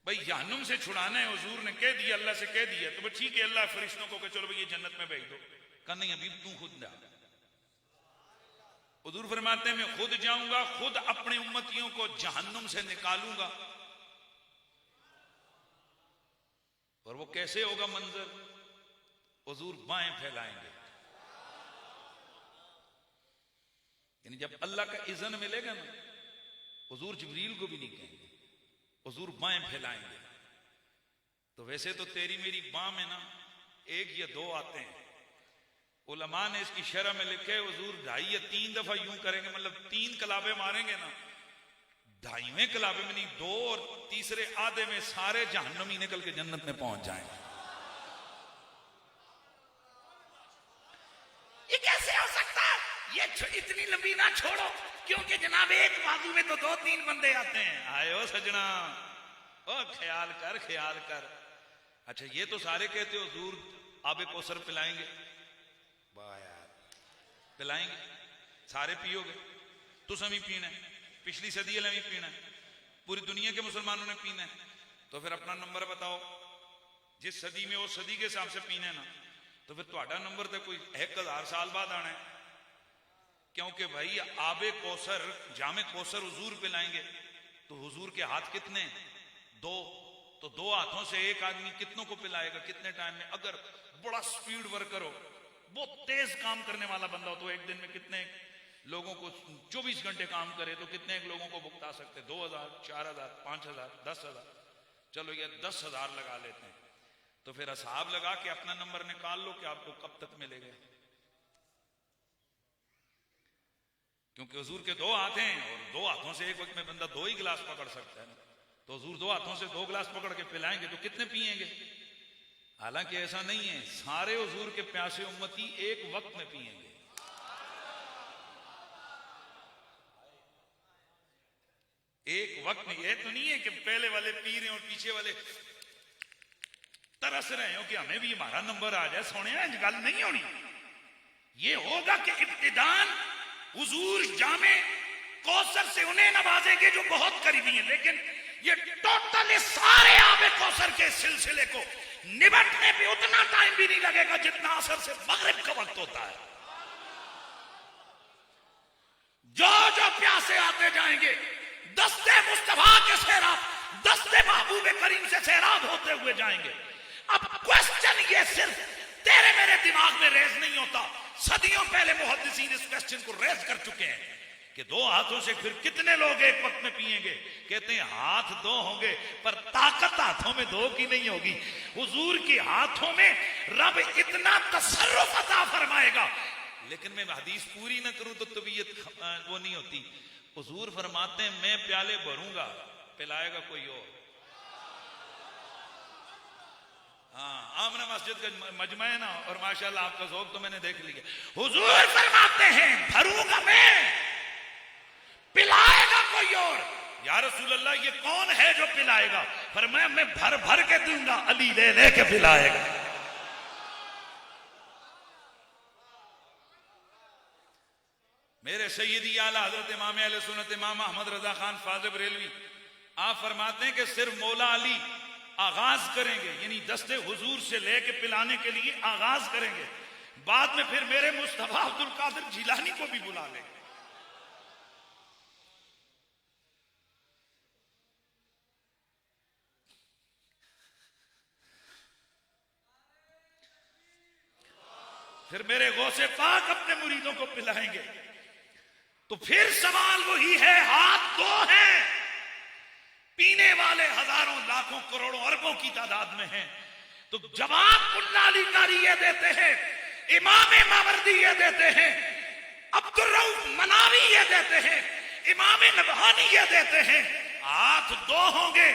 भाई? जहन्नुम से छुड़ाना है, हुजूर ने कह दिया, अल्लाह से कह दिया, तो ठीक है अल्लाह फरिश्तों को कह चलो भाई ये जन्नत में भेज दो। कहा नहीं अभी तू खुद जा। हुजूर फरमाते हैं मैं खुद जाऊंगा, खुद अपने उम्मतियों को जहन्नुम से निकालूंगा। और वो कैसे होगा मंजर? हुजूर बाएं फैलाएंगे, यानी जब अल्लाह का इज़्न मिलेगा ना, हुजूर जिब्रील को भी नहीं कहेंगे, हुजूर बाएं फैलाएंगे। तो वैसे तो तेरी मेरी बां में ना एक या दो आते हैं, उलमा ने इसकी शरह में लिखे हुजूर 2.5 या 3 दफा यूं करेंगे, मतलब 3 कलाबे मारेंगे ना, 2.5वें कलाबे में नहीं, 2 और तीसरे आधे में सारे जहन्नमी निकल के जन्नत में पहुंच जाएंगे। ये कैसे हो सकता है? ये इतनी लंबी ना छोड़ो, क्योंकि जनाब एक बाजू में तो 2-3 बंदे आते हैं। आयो सजना, ओ ख्याल कर ख्याल कर। अच्छा ये तो सारे कहते हो हुजूर आबे कौसर पिलाएंगे, वाह यार पिलाएंगे, सारे पियोगे, तुम भी पीना है, पिछली सदी वाले भी पीना है, पूरी दुनिया के मुसलमानों ने पीना है। तो फिर अपना नंबर बताओ, जिस सदी में उस सदी के हिसाब से पीना है ना, तो फिर तुम्हारा नंबर तो कोई 1000 साल बाद आना है। क्योंकि भाई आबे कौसर, जामे कौसर हुजूर पिलाएंगे, तो हुजूर के हाथ कितने? 2, तो 2 हाथों से एक आदमी कितनों को पिलाएगा, कितने टाइम में? अगर बड़ा स्पीड वर्कर हो, बहुत तेज काम करने वाला बंदा हो, तो एक दिन में कितने लोगों को 24 घंटे काम करे तो कितने लोगों को भुगता सकते? 2000, 4000, 5000, 10,000। चलो ये 10,000 लगा लेते हैं, तो फिर हिसाब लगा के अपना नंबर निकाल लो कि आपको कब तक मिलेगा। क्योंकि हुजूर के 2 हाथ हैं और 2 हाथों से एक वक्त में बंदा 2 ही गिलास पकड़ सकता है ना। तो हुजूर 2 हाथों से 2 गिलास पकड़ के पिलाएंगे तो कितने पिएंगे? हालांकि ऐसा नहीं है, सारे हुजूर के प्यासे उम्मती एक वक्त में पिएंगे। एक वक्त में। यह तो नहीं है कि पहले वाले पी रहे और पीछे वाले तरस रहे हो कि हमें भी हमारा नंबर आ जाए। सोने गल नहीं होनी। ये होगा कि इब्तिदान हुजूर जामे कौसर से उन्हें नवाजेंगे जो बहुत करीबी हैं, लेकिन ये टोटल सारे आबे कौसर के सिलसिले को निबटने पे उतना टाइम भी नहीं लगेगा जितना असर से मगरिब का वक्त होता है। जो जो प्यासे आते जाएंगे, दस्ते मुस्तफा के सैराब, दस्ते महबूब करीम से सैराब होते हुए जाएंगे। अब क्वेश्चन ये सिर्फ तेरे मेरे दिमाग में रेज नहीं होता, सदियों पहले मुहद्दिसीन इस क्वेश्चन को रेज कर चुके हैं कि 2 हाथों से फिर कितने लोग एक वक्त में पिएंगे। कहते हैं हाथ 2 होंगे पर ताकत हाथों में 2 की नहीं होगी। हुजूर के हाथों में रब इतना तसर्रुफ अता फरमाएगा। लेकिन मैं हदीस पूरी ना करूं तो तबीयत वो नहीं होती। हुजूर फरमाते हैं मैं प्याले भरूंगा, पिलाएगा कोई और। हाँ, आमना मस्जिद का मजमा है ना, और माशाल्लाह आपका ज़ौक़ तो मैंने देख लिया। हुजूर फरमाते हैं भरूंगा मैं, पिलाएगा कोई और। या रसूल अल्लाह ये कौन है जो पिलाएगा? फरमाया मैं भर भर के दूंगा, अली ले ले के पिलाएगा। मेरे सैयदी आला हजरत इमाम अहले सुन्नत इमाम अहमद रजा खान फाज़िल बरेलवी आप फरमाते हैं कि सिर्फ मौला अली आगाज करेंगे, यानी दस्ते हुजूर से लेके पिलाने के लिए आगाज करेंगे, बाद में फिर मेरे मुस्तफा अब्दुल कादिर जिलानी को भी बुला लेंगे। फिर मेरे गौसे पाक अपने मुरीदों को पिलाएंगे। तो फिर सवाल वही है, हाथ 2 हैं, पीने वाले हजारों लाखों करोड़ों अरबों की तादाद में हैं। तो जवाब मुल्ला अली कारी ये देते हैं, इमाम मावरदी ये देते हैं, अब्दुल रऊफ मनावी ये देते हैं, इमाम नबहानी ये देते हैं, हाथ 2 होंगे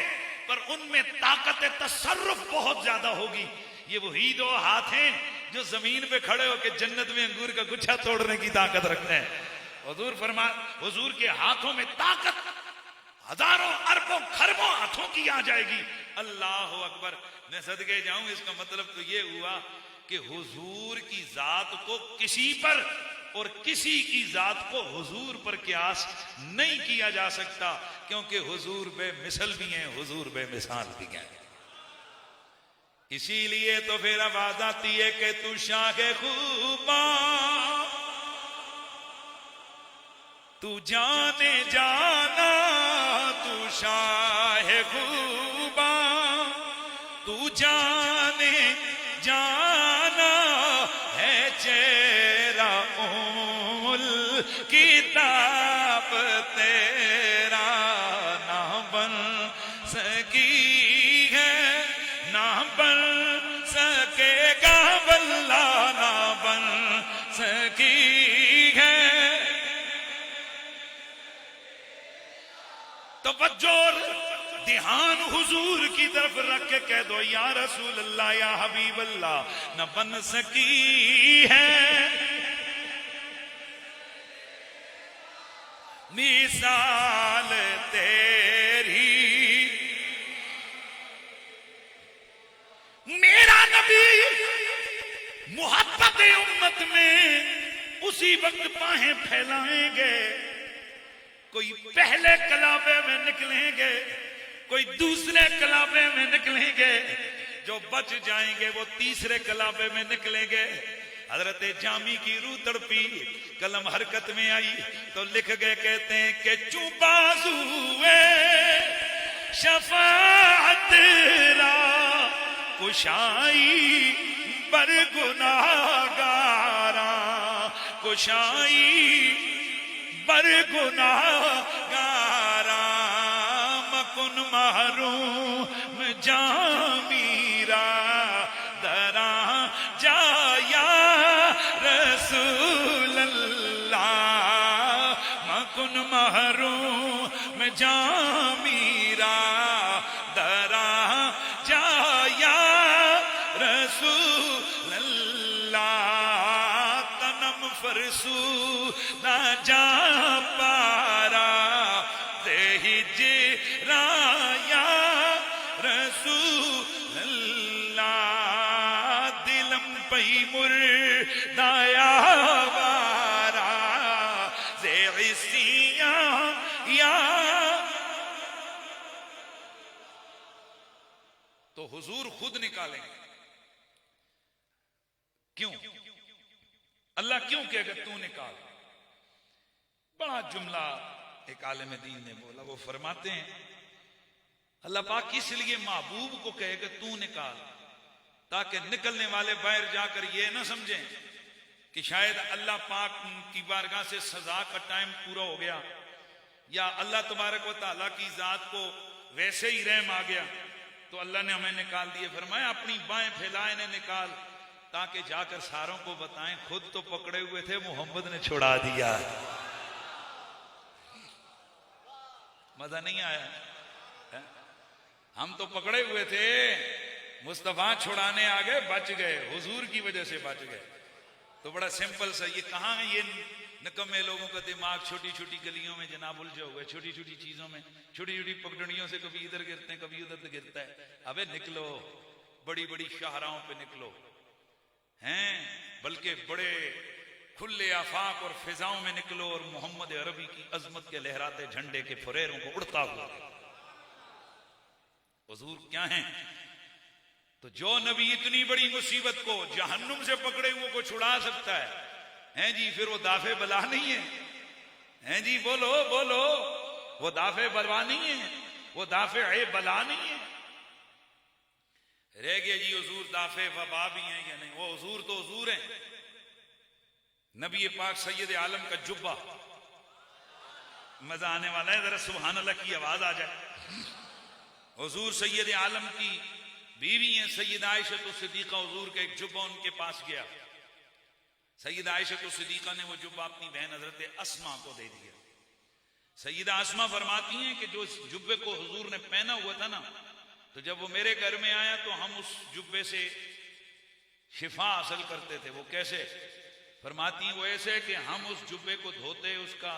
पर उनमें ताकत तसर्रुफ बहुत ज्यादा होगी। ये वही 2 हाथ हैं जो जमीन पे खड़े होकर जन्नत में अंगूर का गुच्छा तोड़ने की ताकत रखते हैं। हुजूर के हाथों में ताकत हजारों अरबों खरबों हाथों की आ जाएगी। अल्लाह अकबर। मैं सदके जाऊं, इसका मतलब तो ये हुआ कि हुजूर की जात को किसी पर और किसी की जात को हुजूर पर कियास नहीं किया जा सकता, क्योंकि हुजूर बेमिसल भी हैं, हुजूर बेमिसाल भी हैं। इसीलिए तो फिर आवाज आती है कि तू शाह खूबा, तू जाने जाना, तू शाह खूबा, तू जाने जाना है चेहरा उल किताब तेरा ना बन सकी है, ना बन सकेगा, वल्ला ना बन सकी है। तवज्जो ध्यान हुजूर की तरफ रख के कह दो, या रसूल अल्लाह, या हबीब अल्लाह, न बन सकी है मिसाल तेरी। मेरा नबी मुहब्बत उम्मत में उसी वक्त बाहें फैलाएंगे, कोई पहले कलाबे में निकलेंगे, कोई दूसरे कलाबे में निकलेंगे, जो बच जाएंगे वो तीसरे कलाबे में निकलेंगे। हजरत जामी की रूह तड़पी, कलम हरकत में आई तो लिख गए, कहते हैं कि चुबाजुए शफाअत रा कुशाई बर गुनाहगारा, कुशाई बरगुनाहगारा मकुन महरूम जामीरा दरा जाया रसूल अल्लाह मकुन महरूम जामीरा दरा जाया रसूल अल्लाह तनम फरसू ना जा पारा देहि जिराया रसूल अल्लाह दिलम पई मुर्दाया वारा ज़ेसिया या। तो हुजूर खुद निकालेंगे। क्यों? अल्लाह क्यों कहेगा तू निकाल? बड़ा जुमला एक आलिम दीन ने बोला। वो फरमाते हैं अल्लाह पाक इसलिए महबूब को कहेगा तू निकाल, ताकि निकलने वाले बाहर जाकर ये ना समझें कि शायद अल्लाह पाक की बारगाह से सजा का टाइम पूरा हो गया, या अल्लाह तबारक व तआला की जात को वैसे ही रहम आ गया तो अल्लाह ने हमें निकाल दिए। फरमाया अपनी बाएं फैलाए इन्हें निकाल, ताकि जाकर सारों को बताएं खुद तो पकड़े हुए थे, मोहम्मद ने छुड़ा दिया। मजा नहीं आया? हम तो पकड़े हुए थे, मुस्तफा छुड़ाने आ गए, बच गए, हुजूर की वजह से बच गए। तो बड़ा सिंपल सा, ये कहां है ये निकम्मे लोगों का दिमाग, छोटी छोटी गलियों में जनाब उलझे हुए, छोटी छोटी चीजों में, छोटी छोटी पगडंडियों से कभी इधर गिरते हैं कभी उधर गिरता है। अबे निकलो, बड़ी बड़ी शाहराहों पे निकलो हैं, बल्कि बड़े खुले आफाक और फिजाओं में निकलो और मोहम्मद अरबी की अजमत के लहराते झंडे के फुरेरों को उड़ता हुआ। हुजूर क्या हैं? तो जो नबी इतनी बड़ी मुसीबत को जहन्नुम से पकड़े हुए को छुड़ा सकता है जी, फिर वो दाफे बला नहीं है? हैं जी, बोलो बोलो, वो दाफे बलवा नहीं है, वो दाफे बला नहीं है। रह गया जी हुजूर दाफे वबा भी हैं या नहीं? वो हुजूर तो हुजूर हैं। नबी पाक सैयद आलम का जुब्बा, मजा आने वाला है, जरा सुभान अल्लाह की आवाज आ जाए। हुजूर सैयद आलम की बीवी हैं सैयद आयशा सिद्दीका, हुजूर का एक जुब्बा उनके पास गया। सैयद आयशा सिद्दीका ने वो जुब्बा अपनी बहन हजरत अस्मा को दे दिया। सैयदा अस्मा फरमाती हैं कि जो जुब्बे को हुजूर ने पहना हुआ था ना, तो जब वो मेरे घर में आया तो हम उस जुब्बे से शिफा हासिल करते थे। वो कैसे? फरमाती हैं वो ऐसे कि हम उस जुब्बे को धोते, उसका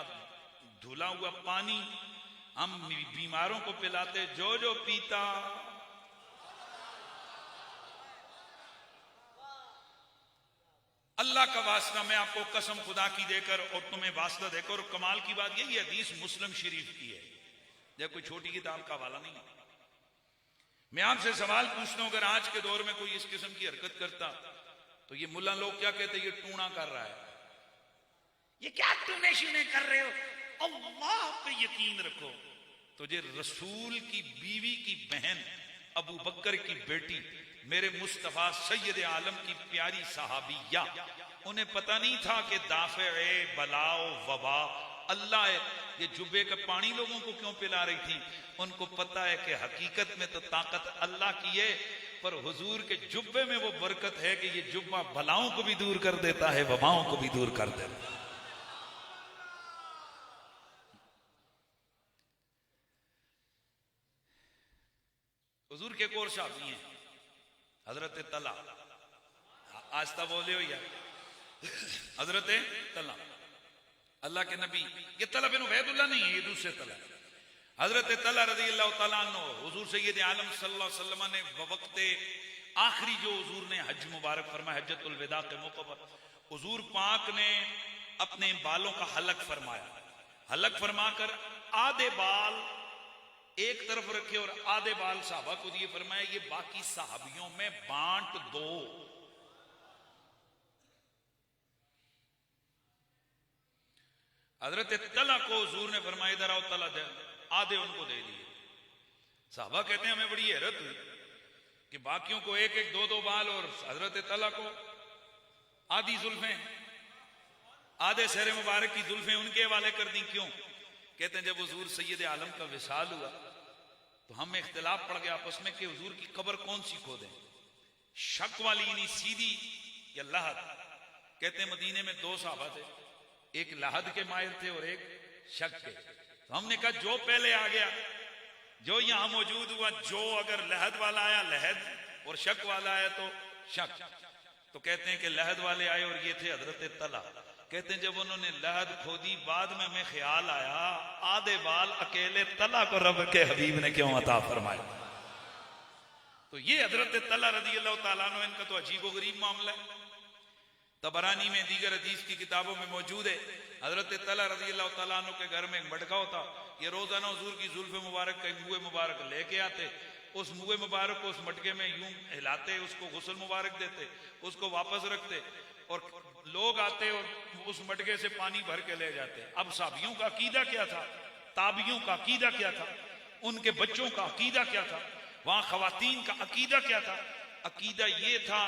धुला हुआ पानी हम बीमारों को पिलाते, जो जो पीता अल्लाह का वास्ता, मैं आपको कसम खुदा की देकर और तुम्हें वास्ता देकर, और कमाल की बात ये हदीस मुस्लिम शरीफ की है, जब कोई छोटी किताब का हवाला नहीं। मैं आपसे सवाल पूछता हूं, अगर आज के दौर में कोई इस किस्म की हरकत करता तो ये मुल्ला लोग क्या कहते? ये टूणा कर रहा है, ये क्या टूने शीने कर रहे हो, अल्लाह पे यकीन रखो। तो ये रसूल की बीवी की बहन, अबू बकर की बेटी, मेरे मुस्तफा सैयद आलम की प्यारी सहाबिया, उन्हें पता नहीं था कि दाफे बलाओ वबा अल्लाह है। ये जुब्बे का पानी लोगों को क्यों पिला रही थी? उनको पता है कि हकीकत में तो ताकत अल्लाह की है, पर हुजूर के जुब्बे में वो बरकत है कि ये जुब्बा बलाओं को भी दूर कर देता है, वबाओं को भी दूर कर देता है। हुजूर के कोर साहबी हैं हजरत तला, आस्ता बोले हो यार, हजरत तला अल्लाह के नबी, ये तला बिन उबैदुल्लाह नहीं है, ये दूसरे तला। हजरत तला रज़ी अल्लाह तआला अन्हु हुजूर सैयद आलम सल्लल्लाहु अलैहि वसल्लम ने वक्त आखिरी जो हुजूर ने हज मुबारक फरमाया, हज्जतुल विदा के मौके पर हुजूर पाक ने अपने बालों का हलक फरमाया। हलक फरमाकर आधे बाल एक तरफ रखे और आधे बाल साहबा को दिए। फरमाया ये बाकी साहबियों में बांट दो। हजरत तला को हुजूर ने फरमाया इधर आओ, तला दे, आधे उनको दे दिए। साहबा कहते हैं हमें बड़ी हैरत हुई कि बाकियों को एक एक दो दो बाल और हजरत तला को आधी जुल्फें। आधे सहरे मुबारक की जुल्फें उनके हवाले कर दी। क्यों? कहते हैं जब हुजूर सैयद आलम का विसाल हुआ तो हम में इख्तिलाफ पड़ गया आपस में कि हुजूर की कब्र कौन सी खोदें, शक वाली यानी सीधी या लहद। कहते हैं मदीने में दो साहबा थे, एक लहद के माहिर थे और एक शक के। तो हमने कहा जो पहले आ गया, जो यहां मौजूद हुआ, जो अगर लहद वाला आया लहद और शक वाला आया तो शक। तो कहते हैं कि लहद वाले आए और ये थे हजरत तला। कहते हैं जब उन्होंने लहद खोदी बाद में हमें ख्याल आया आधे बाल अकेले तला को रब के हबीब ने क्यों अता फरमाया। तो ये हजरत तला रजी अल्लाह तआला अन्हु, इनका तो अजीब गरीब मामला है। तबरानी में दीगर हदीस की किताबों में मौजूद है हजरत तला रजी अल्लाह तआला अन्हु के घर में एक मटका होता। ये रोजाना हुजूर की जुल्फ मुबारक का मुँह मुबारक लेके आते, उस मुँह मुबारक को उस मटके में यूं हिलाते, उसको गुस्ल मुबारक देते, उसको वापस रखते और लोग आते और उस मटके से पानी भर के ले जाते। अब साबियों का अकीदा क्या था, ताबियों का अकीदा क्या था, उनके बच्चों का अकीदा क्या था, वहां खवातीन का अकीदा क्या था? अकीदा ये था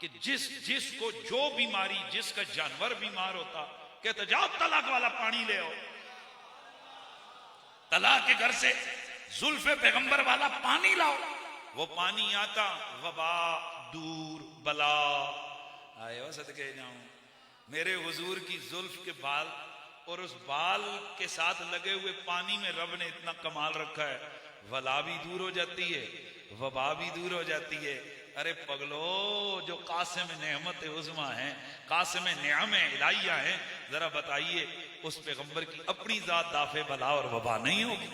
कि जिसको जो बीमारी, जिसका जानवर बीमार होता, कहते जाओ तलाक वाला पानी ले आओ, तलाक के घर से जुल्फे पैगंबर वाला पानी लाओ। वो पानी आता, वबा दूर, बला आए हो सदके जाऊं। मेरे हुजूर की जुल्फ के बाल और उस बाल के साथ लगे हुए पानी में रब ने इतना कमाल रखा है, वला भी दूर हो जाती है, वबा भी दूर हो जाती है। अरे पगलो, जो कासिम नेमत उज़्मा है, कासिम निअम इलाहिया है, जरा बताइए उस पैगंबर की अपनी जात दाफे बला और वबा नहीं होगी।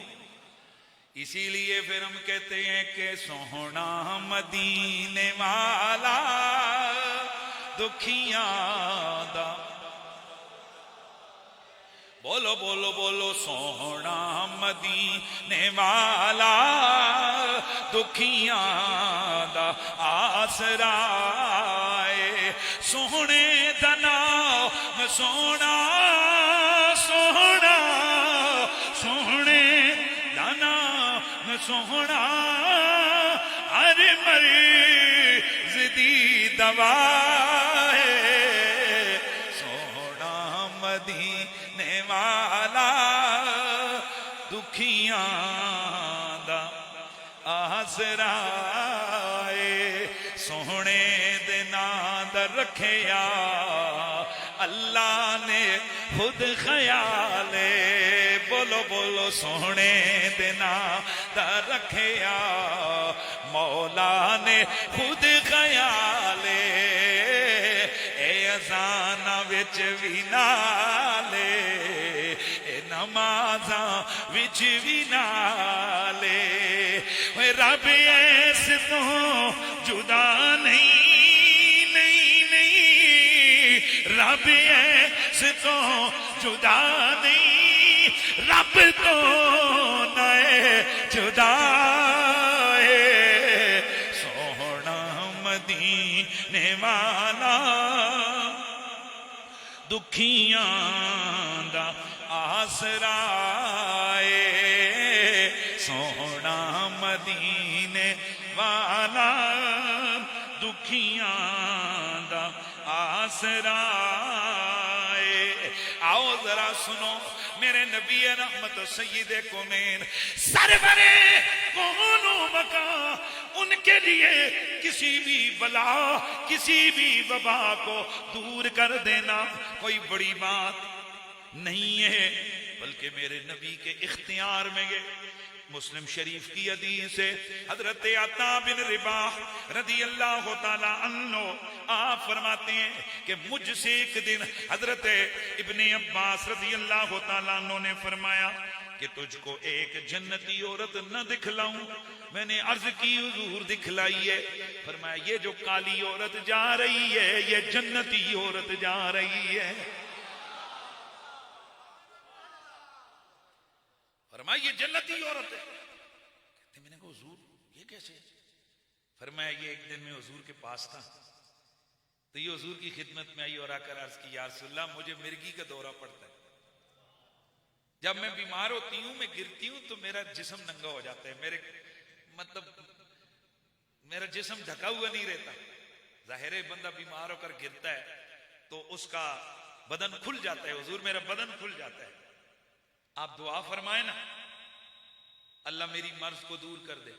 इसीलिए फिर हम कहते हैं कि सोहना मदीने वाला दुखियां दा, बोलो बोलो बोलो, सोहना मदीने वाला दुखियां दा आसरा है। सोहने दा नाम सोहना, सोहना सोहने दा नाम सोहना, अरे मरीज़ दी दवा है। सोहना मदीने वाला दुखियां दा आसरा है। सोहने दे नां दा रखिया अल्लाह ने खुद ख्याले, बोलो बोलो, सोहने दे नां दा रखिया मौला ने खुद ख्याले। ए अज़ाना विच भी नाले, ए नमाज़ां विच भी नाले। रब ऐस तो जुदा नहीं, नहीं नहीं, रब ऐस तो जुदा नहीं, रब तो नए जुदा है। सोहना मदीने वाला दुखियां दा आसरा है। सोहना मदीने वाला दुखियां दा आसरा है। आओ जरा सुनो मेरे नबी रहमत सय्यदे कौनैन सरवरे कौनो मका, उनके लिए किसी भी बला, किसी भी वबा को दूर कर देना कोई बड़ी बात नहीं है, बल्कि मेरे नबी के इख्तियार में ये मुस्लिम शरीफ की हदीस है। हजरत अता बिन रिबाह रदी अल्लाह तआला अन्हु आप फरमाते हैं कि मुझसे एक दिन हजरत इब्ने अब्बास रदी अल्लाह तआला अन्हु ने फरमाया कि तुझको एक जन्नती औरत न दिखलाऊं। मैंने अर्ज की हुजूर दिखलाई है। फरमाया ये जो काली औरत जा रही है ये जन्नती औरत जा रही है। फरमाया ये जन्नती औरत है। कहते मैंने कहा हुजूर ये कैसे? फरमाया ये एक दिन मैं हुजूर के पास था तो ये हुजूर की खिदमत में आई और आकर अर्ज की या रसूलल्लाह मुझे मिर्गी का दौरा पड़ता है, जब मैं बीमार होती हूं, मैं गिरती हूं तो मेरा जिस्म नंगा हो जाता है, मेरा जिस्म ढका हुआ नहीं रहता। जाहिर है बंदा बीमार होकर गिरता है तो उसका बदन खुल जाता है, हुजूर मेरा बदन खुल जाता है। आप दुआ फरमाए ना, अल्लाह मेरी मर्ज को दूर कर दे।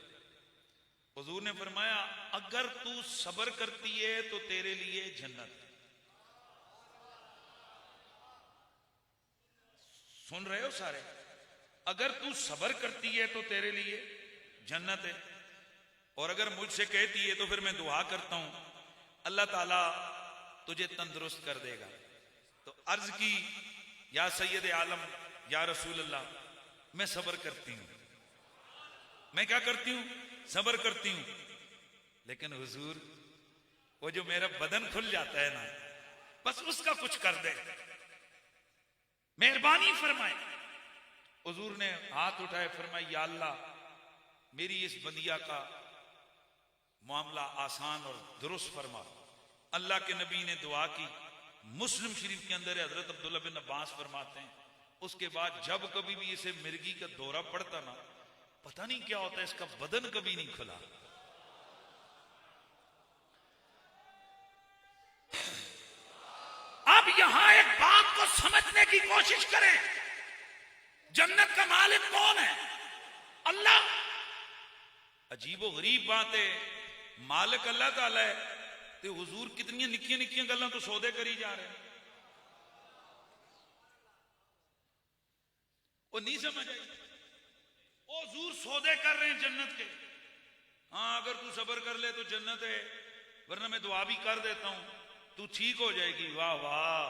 हुजूर ने फरमाया अगर तू सब्र करती है तो तेरे लिए जन्नत। सुन रहे हो सारे? अगर तू सब्र करती है तो तेरे लिए जन्नत है। और अगर मुझसे कहती है तो फिर मैं दुआ करता हूं अल्लाह ताला तुझे तंदुरुस्त कर देगा। तो अर्ज की या सैयद आलम या रसूल अल्लाह, मैं सब्र करती हूं, मैं क्या करती हूं? सब्र करती हूं। लेकिन हुजूर वो जो मेरा बदन खुल जाता है ना, बस उसका कुछ कर दे, मेहरबानी फरमाए। हुजूर ने हाथ उठाए, फरमाया या अल्लाह मेरी इस बंदिया का मामला आसान और दुरुस्त फरमा। अल्लाह के नबी ने दुआ की। मुस्लिम शरीफ के अंदर हजरत अब्दुल्ला बिन अब्बास फरमाते हैं उसके बाद जब कभी भी इसे मिर्गी का दौरा पड़ता ना, पता नहीं क्या होता है, इसका बदन कभी नहीं खुला। अब यहां एक बात को समझने की कोशिश करें, जन्नत का मालिक कौन है? अल्लाह। अजीबो गरीब बात है, मालिक अल्लाह ताला है तो हुजूर कितनी निक्कियां निक्कियां गल्लां तो सौदे करी जा रहे हैं। वो नहीं समझ आई। हुजूर सौदे कर रहे हैं जन्नत के। हाँ अगर तू सब्र कर ले तो जन्नत है, वरना मैं दुआ भी कर देता हूं, तू ठीक हो जाएगी। वाह वाह,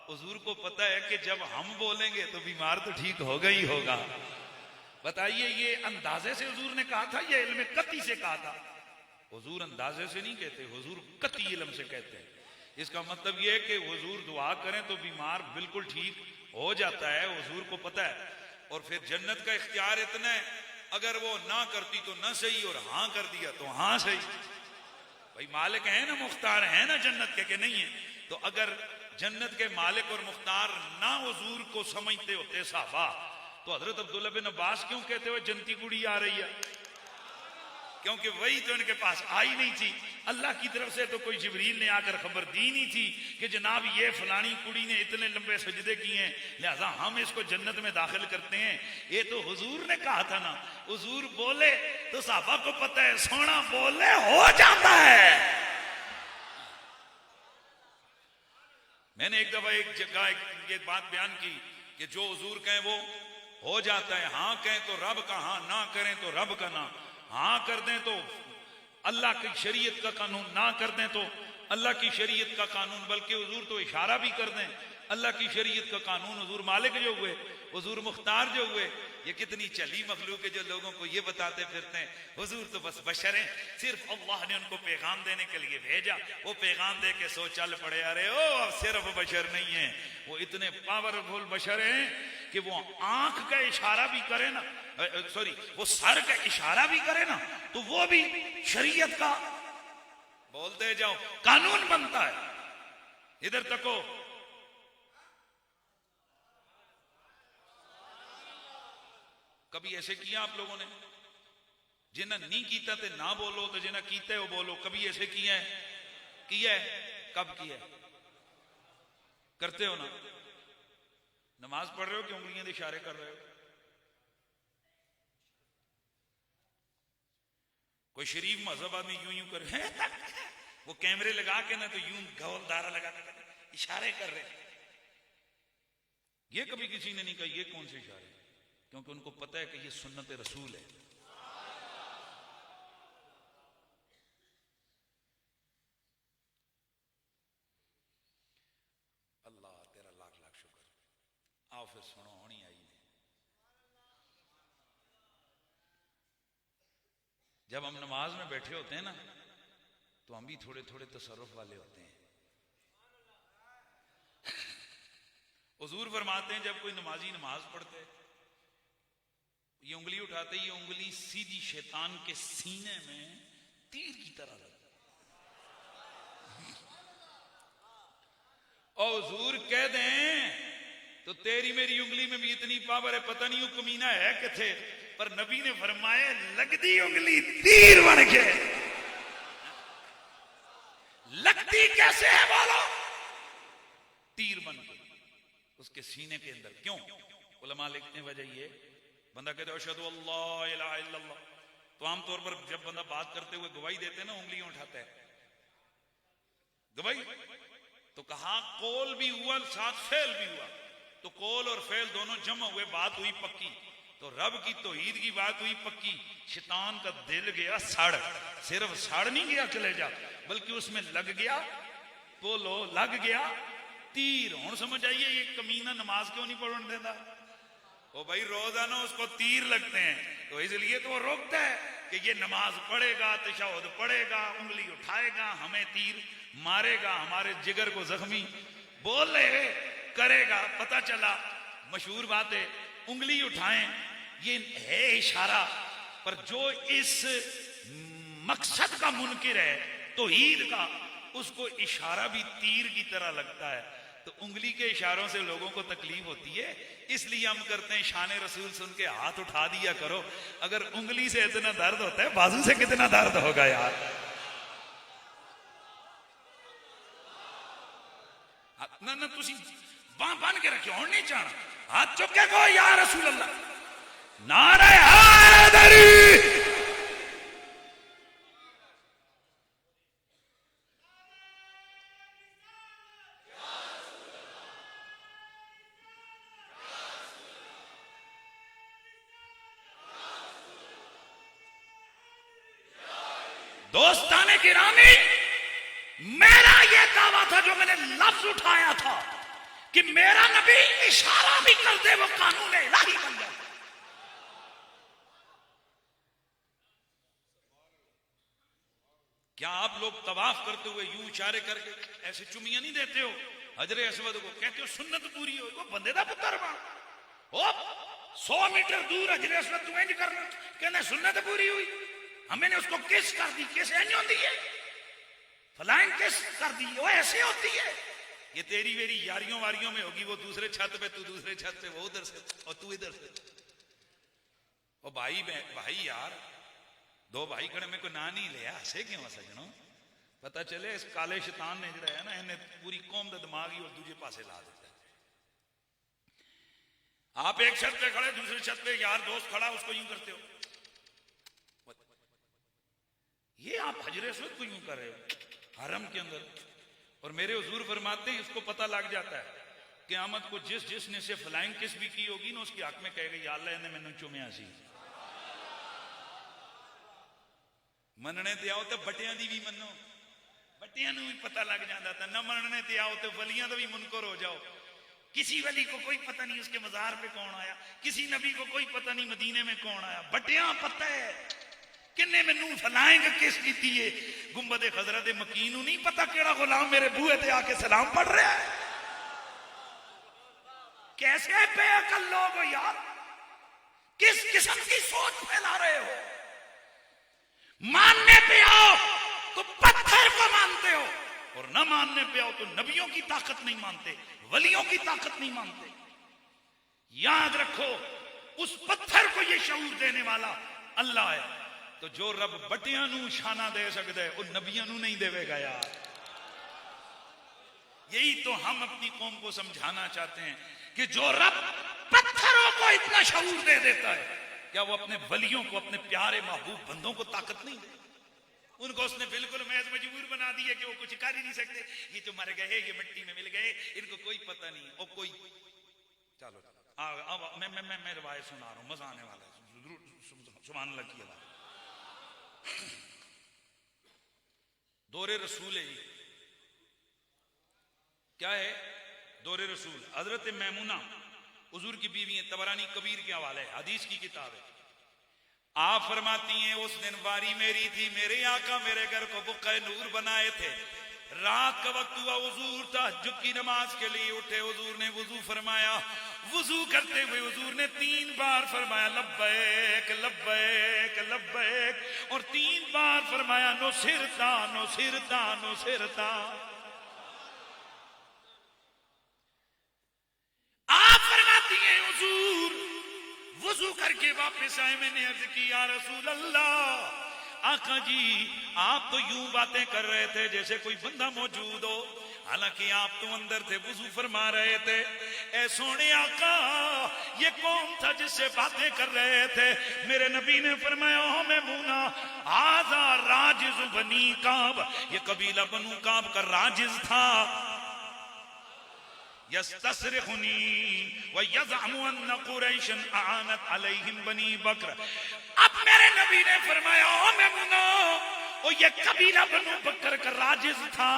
हुजूर को पता है कि जब हम बोलेंगे तो बीमार तो ठीक होगा ही होगा। बताइए ये अंदाजे से हुजूर ने कहा था या इल्म कती से कहा था? हुजूर अंदाजे से नहीं कहते, हुजूर कती इल्म से कहते हैं। इसका मतलब ये है कि हुजूर दुआ करें तो बीमार बिल्कुल ठीक हो जाता है, हुजूर को पता है। और फिर जन्नत का इख्तियार इतना है, अगर वो ना करती तो ना सही और हाँ कर दिया तो हाँ सही। भाई मालिक है ना, मुख्तार है ना जन्नत के, नहीं है? तो अगर जन्नत के मालिक और मुख्तार ना हुजूर को समझते होते साहबा, तो हजरत अब्दुल्ला बिन अब्बास क्यों कहते हुए जनती कुड़ी आ रही है? क्योंकि वही तो इनके पास आई नहीं थी। अल्लाह की तरफ से तो कोई जिब्रील ने आकर खबर दी नहीं थी कि जनाब ये फलानी कुड़ी ने इतने लंबे सजदे किए हैं, लिहाजा हम इसको जन्नत में दाखिल करते हैं। ये तो हुजूर ने कहा था ना। हुजूर बोले तो साहबा को पता है, सोना बोले हो जाता है। मैंने एक दफा एक जगह एक बात बयान की कि जो हुजूर कहें वो हो जाता है। हाँ कहें तो रब का हाँ, ना करें तो रब का ना। हाँ कर दें तो अल्लाह की शरीयत का कानून, ना कर दें तो अल्लाह की शरीयत का कानून। बल्कि हुजूर तो इशारा भी कर दें अल्लाह की शरीयत का कानून। हुजूर मालिक जो हुए, हुजूर मुख्तार जो हुए, ये कितनी चली मखलूक है जो लोगों को ये बताते फिरते हैं हुजूर तो बस बशर हैं, सिर्फ अल्लाह ने उनको पैगाम देने के लिए भेजा। वो पैगाम दे के सो चल पड़े। अरे ओ अब सिर्फ बशर नहीं है, वो इतने पावरफुल बशर हैं कि वो आंख का इशारा भी करे ना, सॉरी वो सर का इशारा भी करे ना, तो वो भी शरीयत का बोलते जाओ कानून बनता है। इधर तको कभी ऐसे किया आप लोगों ने? जिन्हें नहीं कीता ते ना बोलो, तो जिन्हें कीता है वो बोलो। कभी ऐसे किया है? किया है? कब किया है? करते हो ना? नमाज पढ़ रहे हो कि उंगलियां दे इशारे कर रहे हो? कोई शरीफ मजहब आदमी यूं यूं कर वो कैमरे लगा के ना तो यूं गौलदारा लगा के इशारे कर रहे। ये कभी किसी ने नहीं कहा ये कौन से इशारे, क्योंकि उनको पता है कि ये सुन्नत रसूल है। अल्लाह तेरा लाख लाख शुक्र। आओ फिर सुनो, होनी आई ने। जब हम नमाज में बैठे होते हैं ना, तो हम भी थोड़े थोड़े तसर्रुफ वाले होते हैं। हुजूर फरमाते हैं जब कोई नमाजी नमाज पढ़ते है, ये उंगली उठाते, ये उंगली सीधी शैतान के सीने में तीर की तरह लगती। और हुजूर कह दें तो तेरी मेरी उंगली में भी इतनी पावर है, पता नहीं वो कमीना है किथे, पर नबी ने फरमाया लगती उंगली तीर बन के। लगती कैसे है बोलो? तीर बन के। उसके सीने के अंदर। क्यों? उलमा लिखते हैं वजह ये, बंदा कहते हैं अशहदु अल्लाह इलाहा इल्लल्लाह, तो आमतौर पर जब बंदा बात करते हुए गवाही देते हैं ना, उंगलियां उठाता है गवाही, तो कहा कौल भी हुआ साथ फेल भी हुआ, तो कौल और फेल दोनों जमा हुए, बात हुई पक्की। तो रब की तौहीद की बात हुई पक्की, शैतान का दिल गया सड़, सिर्फ सड़ नहीं गया कलेजा, बल्कि उसमें लग गया, बोलो लग गया तीर। हुण समझ आइए ये कमीना नमाज क्यों नहीं पढ़ने देता? ओ भाई रोजाना उसको तीर लगते हैं, तो इसलिए तो वो रोकता है कि ये नमाज पढ़ेगा, तशहुद पढ़ेगा, उंगली उठाएगा, हमें तीर मारेगा, हमारे जिगर को जख्मी बोले करेगा। पता चला मशहूर बात है, उंगली उठाएं ये है इशारा, पर जो इस मकसद का मुनकिर है तौहीद का, उसको इशारा भी तीर की तरह लगता है। तो उंगली के इशारों से लोगों को तकलीफ होती है, इसलिए हम करते हैं शान रसूल सुन के हाथ उठा दिया करो। अगर उंगली से इतना दर्द होता है, बाजू से कितना दर्द होगा यार। ना ना तुसी बांह बांध के रखियो, और नहीं जाना, हाथ चुप के कहो या रसूल अल्लाह, नारे हैदरी। दोस्ताने गिरामी, मेरा यह दावा था जो मैंने लफ्ज उठाया था कि मेरा नबी इशारा भी कर दे वो कानून इलाही बन जाए। क्या आप लोग तवाफ करते हुए यूं इशारे करके ऐसे चुमियां नहीं देते हो हजरे अस्वद को, कहते हो सुन्नत पूरी हो, वो बंदे दा पुत्र बन ओ 100 मीटर दूर हजरे अस्वद तू इंज करना, कहना सुन्नत पूरी हुई। हमने उसको किस कर दी, किस नहीं होती है, फलाइन किस कर दी, वो ऐसे होती है। ये तेरी मेरी यारियों वारियों में होगी, वो दूसरे छत पे, तू दूसरे छत पे, वो उधर से और तू इधर से। ओ भाई भाई यार, दो भाई खड़े में को ना नहीं लिया, हसे क्यों सजनो? पता चले इस काले शैतान ने जड़ा है ना, इन्हें पूरी कौम का दिमाग ही और दूसरे पासे ला देता है। आप एक छत पे खड़े, दूसरे छत पे यार दोस्त खड़ा, उसको यूं करते हो, ये आप हजरे अस्वद को यूं कर रहे हो हरम के अंदर। और मेरे हुजूर फरमाते हैं इसको पता लग जाता है क़यामत को, जिसने से फ्लाइंग किस भी की होगी ना, उसकी हक में कहेगा या अल्लाह इन्हें मैनू चुमिया सी। मनने ते आओ तो बटियां दी भी मनो, बटियां नू भी पता लग जाता था, न मनने ते आओ तो वलियां तो भी मुनकर हो जाओ। किसी वली को कोई पता नहीं उसके मजार पे कौन आया, किसी नबी को कोई पता नहीं मदीने में कौन आया, बटियां पता है किन्ने मैनू फलाएंगे किस की है। गुंबद खजरत मकीन नहीं पता केड़ा गुलाम मेरे बूहे ते आके सलाम पढ़ रहा है। कैसे बेअकल लोग हो यार, किस किस्म की सोच फैला रहे हो? मानने पे आओ तो पत्थर को मानते हो, और न मानने पे आओ तो नबियों की ताकत नहीं मानते, वलियों की ताकत नहीं मानते। याद रखो, उस पत्थर को ये शऊर देने वाला अल्लाह है। तो जो रब बटियां नू शाना दे सकता है, वो नबियां नू नहीं देवेगा यार। यही तो हम अपनी कौम को समझाना चाहते हैं कि जो रब पत्थरों को इतना शऊर दे देता है, क्या वो अपने वलियों को, अपने प्यारे महबूब बंदों को ताकत नहीं दे? उनको उसने बिल्कुल महज मजबूर बना दिया कि वो कुछ कर ही नहीं सकते। ये जो मर गए, ये मिट्टी में मिल गए, इनको कोई पता नहीं। और कोई चलो अब मैं रवायत सुना रहा हूं, मजा आने वाला है, सुभान अल्लाह की। दौरे रसूल है, क्या है दौरे रसूल? हजरत मैमुना हुजूर की बीवी है, तबरानी कबीर के हवाले है, हदीस की किताब है। आप फरमाती हैं उस दिन बारी मेरी थी, मेरे आका मेरे घर को बुक़े नूर बनाए थे, रात का वक्त हुआ, हुजूर तहज्जुद की नमाज के लिए उठे, हुजूर ने वुजू फरमाया, वुजू करते हुए हुजूर ने 3 बार फरमाया लब्बैक लब्बैक लब्बैक, और 3 बार फरमाया नुसिरता नुसिरता नुसिरता। आप फरमाती हैं हुजूर वुजू करके वापस आए, मैंने अर्ज की या रसूल अल्लाह, आका जी आप तो यूं बातें कर रहे थे जैसे कोई बंदा मौजूद हो, हालांकि आप तो अंदर थे, वुजू फरमा रहे थे। ऐ सोने आका, ये कौन था जिससे बातें कर रहे थे? मेरे नबी ने फरमाया, ओ मैमूना, आजा राजिज बनी काब, ये कबीला बनु काब का राजिज था। यस्तसरिखुनी व यज़अमु अन्न कुरैशन आनत अलैहिम बनी बकर। अब मेरे नबी ने फरमाया, ओ मैमूना, ओ ये कबीला बनु बकर का राजिज था।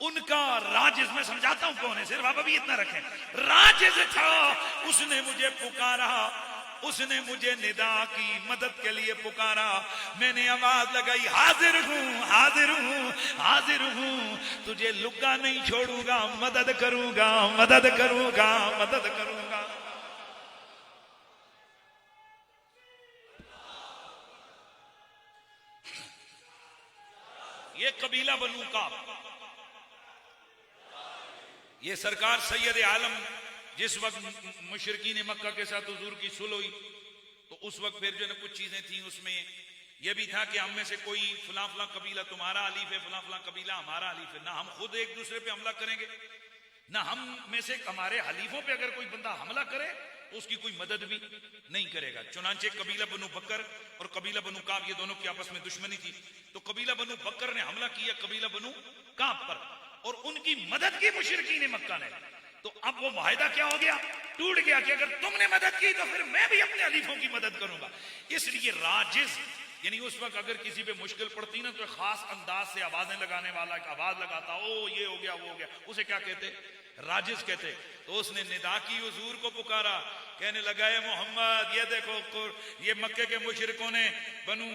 उनका राजिज मैं समझाता हूं कौन है, सिर्फ आप अभी इतना रखें। राजिज था, उसने मुझे पुकारा, उसने मुझे निदा की, मदद के लिए पुकारा। मैंने आवाज लगाई, हाजिर हूं, हाजिर हूं, हाजिर हूं, तुझे लुका नहीं छोड़ूंगा, मदद करूंगा, मदद करूंगा, मदद करूंगा। ये कबीला बनु काब, ये सरकार सैयद आलम जिस वक्त मुशरिकीन मक्का के साथ हुजूर की सुलह हुई, तो उस वक्त फिर जो है कुछ चीजें थी, उसमें यह भी था कि हम में से कोई फला फला कबीला तुम्हारा हलीफ है, फला फला कबीला हमारा हलीफ है। ना हम खुद एक दूसरे पे हमला करेंगे, ना हम में से हमारे हलीफों पे अगर कोई बंदा हमला करे तो उसकी कोई मदद भी नहीं करेगा। चुनांचे कबीला बनु बकर और कबीला बनु काब, ये दोनों की आपस में दुश्मनी थी। तो कबीला बनु बकर ने हमला किया कबीला बनु काब पर, और उनकी मदद की मुशरिकीन मक्का ने। तो अब वो मुआहिदा क्या हो गया, टूट गया कि अगर तुमने मदद की तो फिर मैं भी अपने हलीफों की मदद करूंगा। इसलिए राजिज यानी उस वक्त अगर किसी पे मुश्किल पड़ती ना, तो खास अंदाज से आवाजें लगाने वाला एक आवाज लगाता, ओ ये हो गया, वो हो गया, उसे क्या कहते? राजिज कहते। तो उसने निदा की, हुजूर को पुकारा, कहने लगा, है मोहम्मद, ये देखो ये मक्के के मुशरिकों ने बनु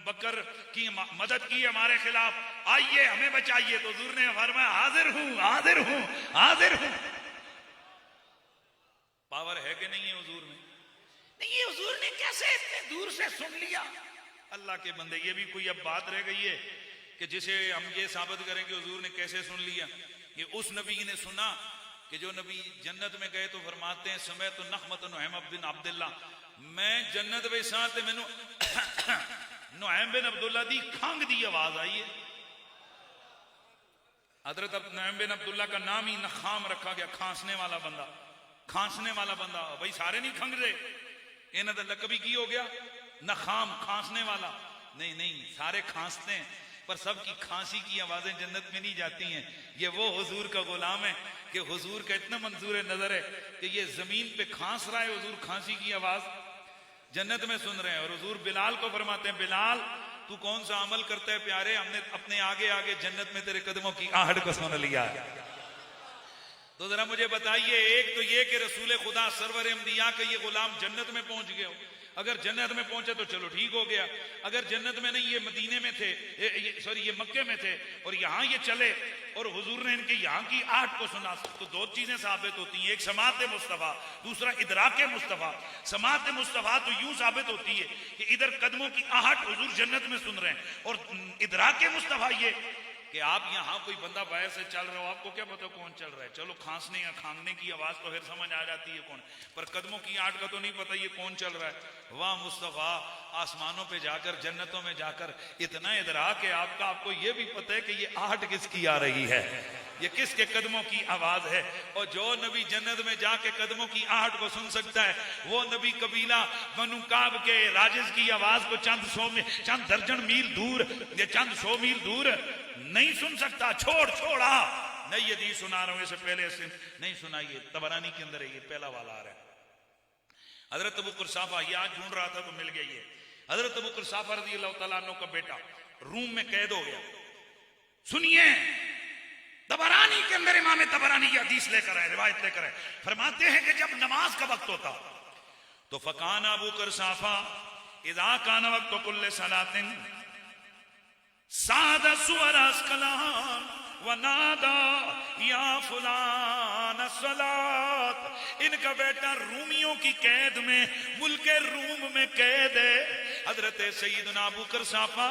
बकर की मदद की हमारे खिलाफ, आइए हमें बचाइए। तो हुजूर ने फरमाया, हाजिर हूं, हाजिर हूं, हाजिर हूं। पावर है कि नहीं है हुजूर में? नहीं, हुजूर ने कैसे इतने दूर से सुन लिया? अल्लाह के बंदे, ये भी कोई अब बात रह गई है कि जिसे हम ये साबित करें कि हुजूर ने कैसे सुन लिया? ये उस नबी ने सुना कि जो नबी जन्नत में गए तो फरमाते हैं, समय तो नखमत नुहैम बिन अब्दुल्ला, मैं जन्नत में साथ मैनू नुहैम बिन अब्दुल्ला दी खंग दी आवाज आई है। हजरत नुहैम बिन अब्दुल्ला का नाम ही नखाम रखा गया, खांसने वाला बंदा, खांसने वाला बंदा। भाई सारे नहीं खंग रहे, इन्हों का लकब ही की हो गया नखाम, खांसने वाला। नहीं नहीं, सारे खांसते हैं, पर सबकी खांसी की आवाजें जन्नत में नहीं जाती हैं। ये वो हुजूर का गुलाम है कि हुजूर का इतना मंजूर नजर है कि ये जमीन पे खांस रहा है, हुजूर खांसी की आवाज जन्नत में सुन रहे हैं। और हुजूर बिलाल को फरमाते हैं, बिलाल तू कौन सा अमल करता है प्यारे, हमने अपने आगे आगे जन्नत में तेरे कदमों की आहट को सुन लिया। तो जरा मुझे बताइए, एक तो ये कि रसूल खुदा सरवर अंबिया का ये गुलाम जन्नत में पहुंच गया हो। अगर जन्नत में पहुंचे तो चलो ठीक हो गया, अगर जन्नत में नहीं, ये मदीने में थे, ये मक्के में थे, और यहाँ ये चले और हुजूर ने इनके यहाँ की आहट को सुना, तो दो चीजें साबित होती हैं, एक समात मुस्तफा, दूसरा इदराक मुस्तफा। समात मुस्तफा तो यूं साबित होती है कि इधर कदमों की आहट हुजूर जन्नत में सुन रहे हैं, और इदराक मुस्तफा ये कि आप यहाँ कोई बंदा बाहर से चल रहा हो, आपको क्या पता कौन चल रहा है? चलो खांसने या खांगने की आवाज तो फिर समझ आ जाती है कौन, पर कदमों की आहट का तो नहीं पता ये कौन चल रहा है। वाह मुस्तफा, आसमानों पे जाकर, जन्नतों में जाकर इतना इदराक है आपका, आपको ये भी पता है कि ये आहट किसकी आ रही है, ये किसके कदमों की आवाज है। और जो नबी जन्नत में जाके कदमों की आहट को सुन सकता है, वो नबी कबीला बनु काब के राजिज की आवाज को चंद दर्जन मील दूर या चंद 100 मील दूर नहीं सुन सकता। छोड़ा नहीं, ये दी सुना रहा हूं, इससे पहले से नहीं सुनाइए, तबरानी के अंदर है, ये पहला वाला आ रहा है। हजरत अबू कुरसाफा, ये आज ढूंढ रहा था तो मिल गया। ये हजरत अबू कुरसाफा रज़ी अल्लाह तआला अन्हु का बेटा रूम में कैद हो गया। सुनिए, तबरानी के अंदर इमाम तबरानी की हदीस लेकर आए, रिवायत लेकर आए, फरमाते हैं कि जब नमाज का वक्त होता तो फकान अबू कुरसाफा इज़ा कान वक्त कुल्ले सलातिन सादा सुअरा अस्कलान वनादा या फुलान सलात। इनका बेटा रूमियों की कैद में, मुल्के रूम में कैद है। हजरत सैयदना अबू कुरसाफा,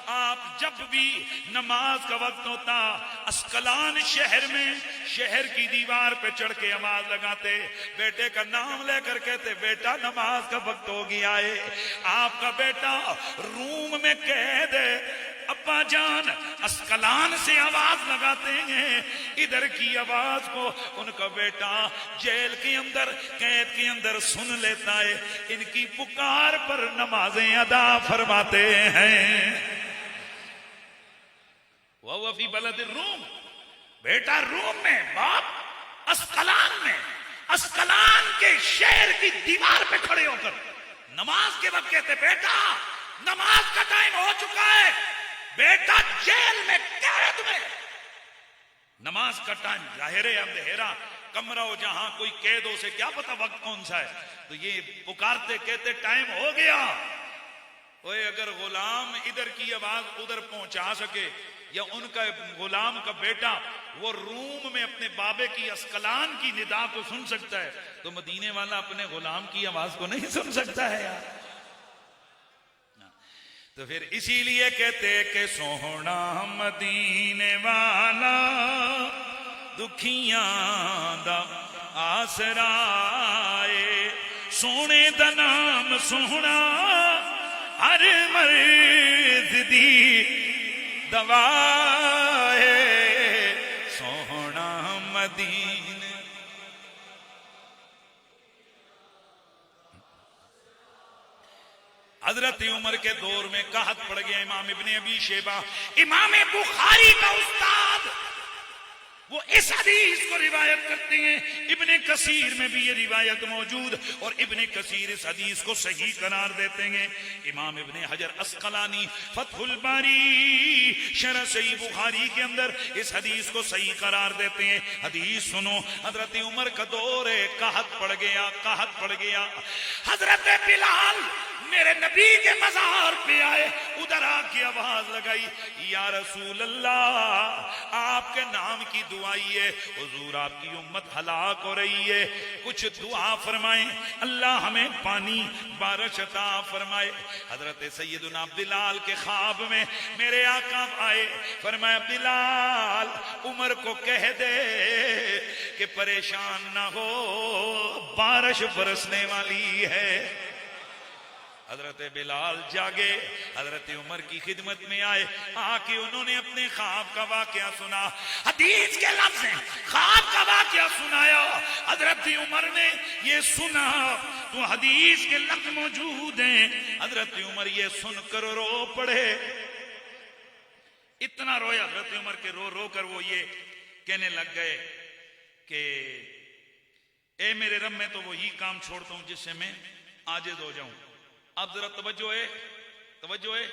आप जब भी नमाज का वक्त होता, अस्कलान शहर में, शहर की दीवार पे चढ़ के आवाज लगाते, बेटे का नाम लेकर कहते, बेटा नमाज का वक्त हो गया है। आपका बेटा रूम में कैद है, अब्बा जान अस्कलान से आवाज लगाते हैं, इधर की आवाज को उनका बेटा जेल के अंदर, कैद के अंदर सुन लेता है। इनकी पुकार पर नमाजें अदा फरमाते हैं। वह फी बलद रूम, बेटा रूम में, बाप अस्कलान में, अस्कलान के शहर की दीवार पे खड़े होकर नमाज के वक्त कहते, बेटा नमाज का टाइम हो चुका है, बेटा जेल में, कैद में, नमाज का टाइम। जाहिर है अंधेरा कमरा हो, जहां कोई कैद हो, से क्या पता वक्त कौन सा है। तो ये पुकारते कहते टाइम हो गया। ओए अगर गुलाम इधर की आवाज उधर पहुंचा सके, या उनका गुलाम का बेटा वो रूम में अपने बाबे की अस्कलान की निदा को सुन सकता है, तो मदीने वाला अपने गुलाम की आवाज को नहीं सुन सकता है यार। तो फिर इसीलिए कहते कि सोहना मदीने वाला दुखियां दा आसराए, सोने दा नाम सोहना हर मर्द दी दवा है, सोहना मदीने। हजरत उमर के दौर में कहत पड़ गया इमाम इब्ने अबी शेबा, इमाम बुखारी का उस्ताद, वो इस हदीस को रिवायत करते हैं। इब्ने कसीर में भी ये रिवायत मौजूद, और इब्ने कसीर इस हदीस को सही करार देते हैं। इमाम इब्ने हजर अस्कलानी फतहुल बारी शरह सही बुखारी के अंदर इस हदीस को सही करार देते हैं। हदीस सुनो, हजरत उमर का दौर है, कहत पड़ गया, कहत पड़ गया। हजरत बिलाल मेरे नबी के मजार पे आए, उधर आके आवाज लगाई, या रसूल अल्लाह आपके नाम की दुआई है, हुजूर आपकी उम्मत हलाक हो रही है, कुछ दुआ फरमाएं, अल्लाह हमें पानी बारिश अता फरमाए। हजरत सैयदना बिलाल के ख्वाब में मेरे आका आए, फरमाया बिलाल उमर को कह दे कि परेशान ना हो, बारिश बरसने वाली है। हजरत बिलाल जागे, हजरत उमर की खिदमत में आए, आके उन्होंने अपने ख्वाब का वाकया सुना। हदीस के लफ्ज़ हैं, ख्वाब का वाकया सुनाया। हजरत उमर ने ये सुना तो हदीस के लफ्ज़ मौजूद हैं। हजरत उमर ये सुनकर रो पड़े, इतना रोए हजरत उमर के, रो रो कर वो ये कहने लग गए कि ए मेरे रब, मैं तो वही काम छोड़ता हूं जिससे मैं आजिज़ हो जाऊं। अब जरा तवज्जो है, तवज्जो है।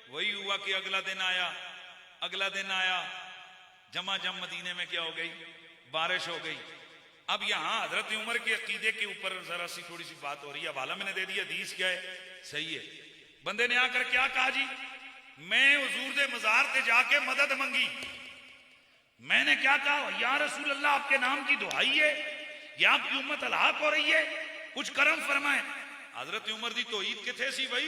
वही हुआ कि अगला दिन आया, अगला दिन आया, जमा जम मदीने में क्या हो गई, बारिश हो गई। अब यहां हजरत उमर के अकीदे के ऊपर जरा सी थोड़ी सी बात हो रही है। हवाला मैंने दे दिया, हदीस क्या है, सही है। बंदे ने आकर क्या कहा जी, मैं हुजूर दे मजार से जाके मदद मंगी। मैंने क्या कहा, या रसूल अल्लाह आपके नाम की दुआई है, या आपकी उम्मत हलाक हो रही है, कुछ करम फरमाए। हजरत उमर दी तौहीद किथे सी भाई,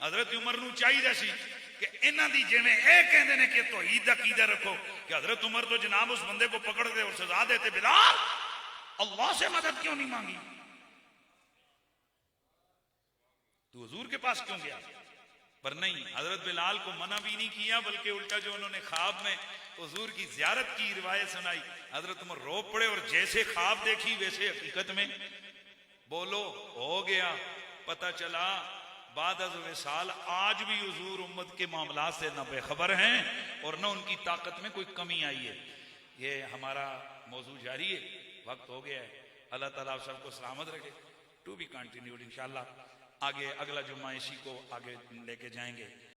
हजरत उमर नूं चाहिदा सी कि इन्हां दी जिवें ए कहंदे ने कि तौहीद दा कीदा रखो, कि हजरत उमर तो जनाब उस बंदे को पकड़ दे और सजा देते, बिलाल अल्लाह से मदद क्यों नहीं मांगी, तू हुजूर के पास क्यों गया। पर नहीं, हजरत बिलाल को मना भी नहीं किया, बल्कि उल्टा जो उन्होंने ख्वाब में हुजूर की ज़ियारत की रिवायत सुनाई, हजरत उमर रो पड़े और जैसे ख्वाब देखी वैसे हकीकत में बोलो हो गया। पता चला बाद अज़ विसाल आज भी हुजूर उम्मत के मामला से न बेखबर हैं और न उनकी ताकत में कोई कमी आई है। ये हमारा मौजू जारी है, वक्त हो गया है। अल्लाह ताला आप सबको सलामत रखे। टू बी कंटिन्यूड इंशाल्लाह। आगे अगला जुम्मा इसी को आगे लेके जाएंगे।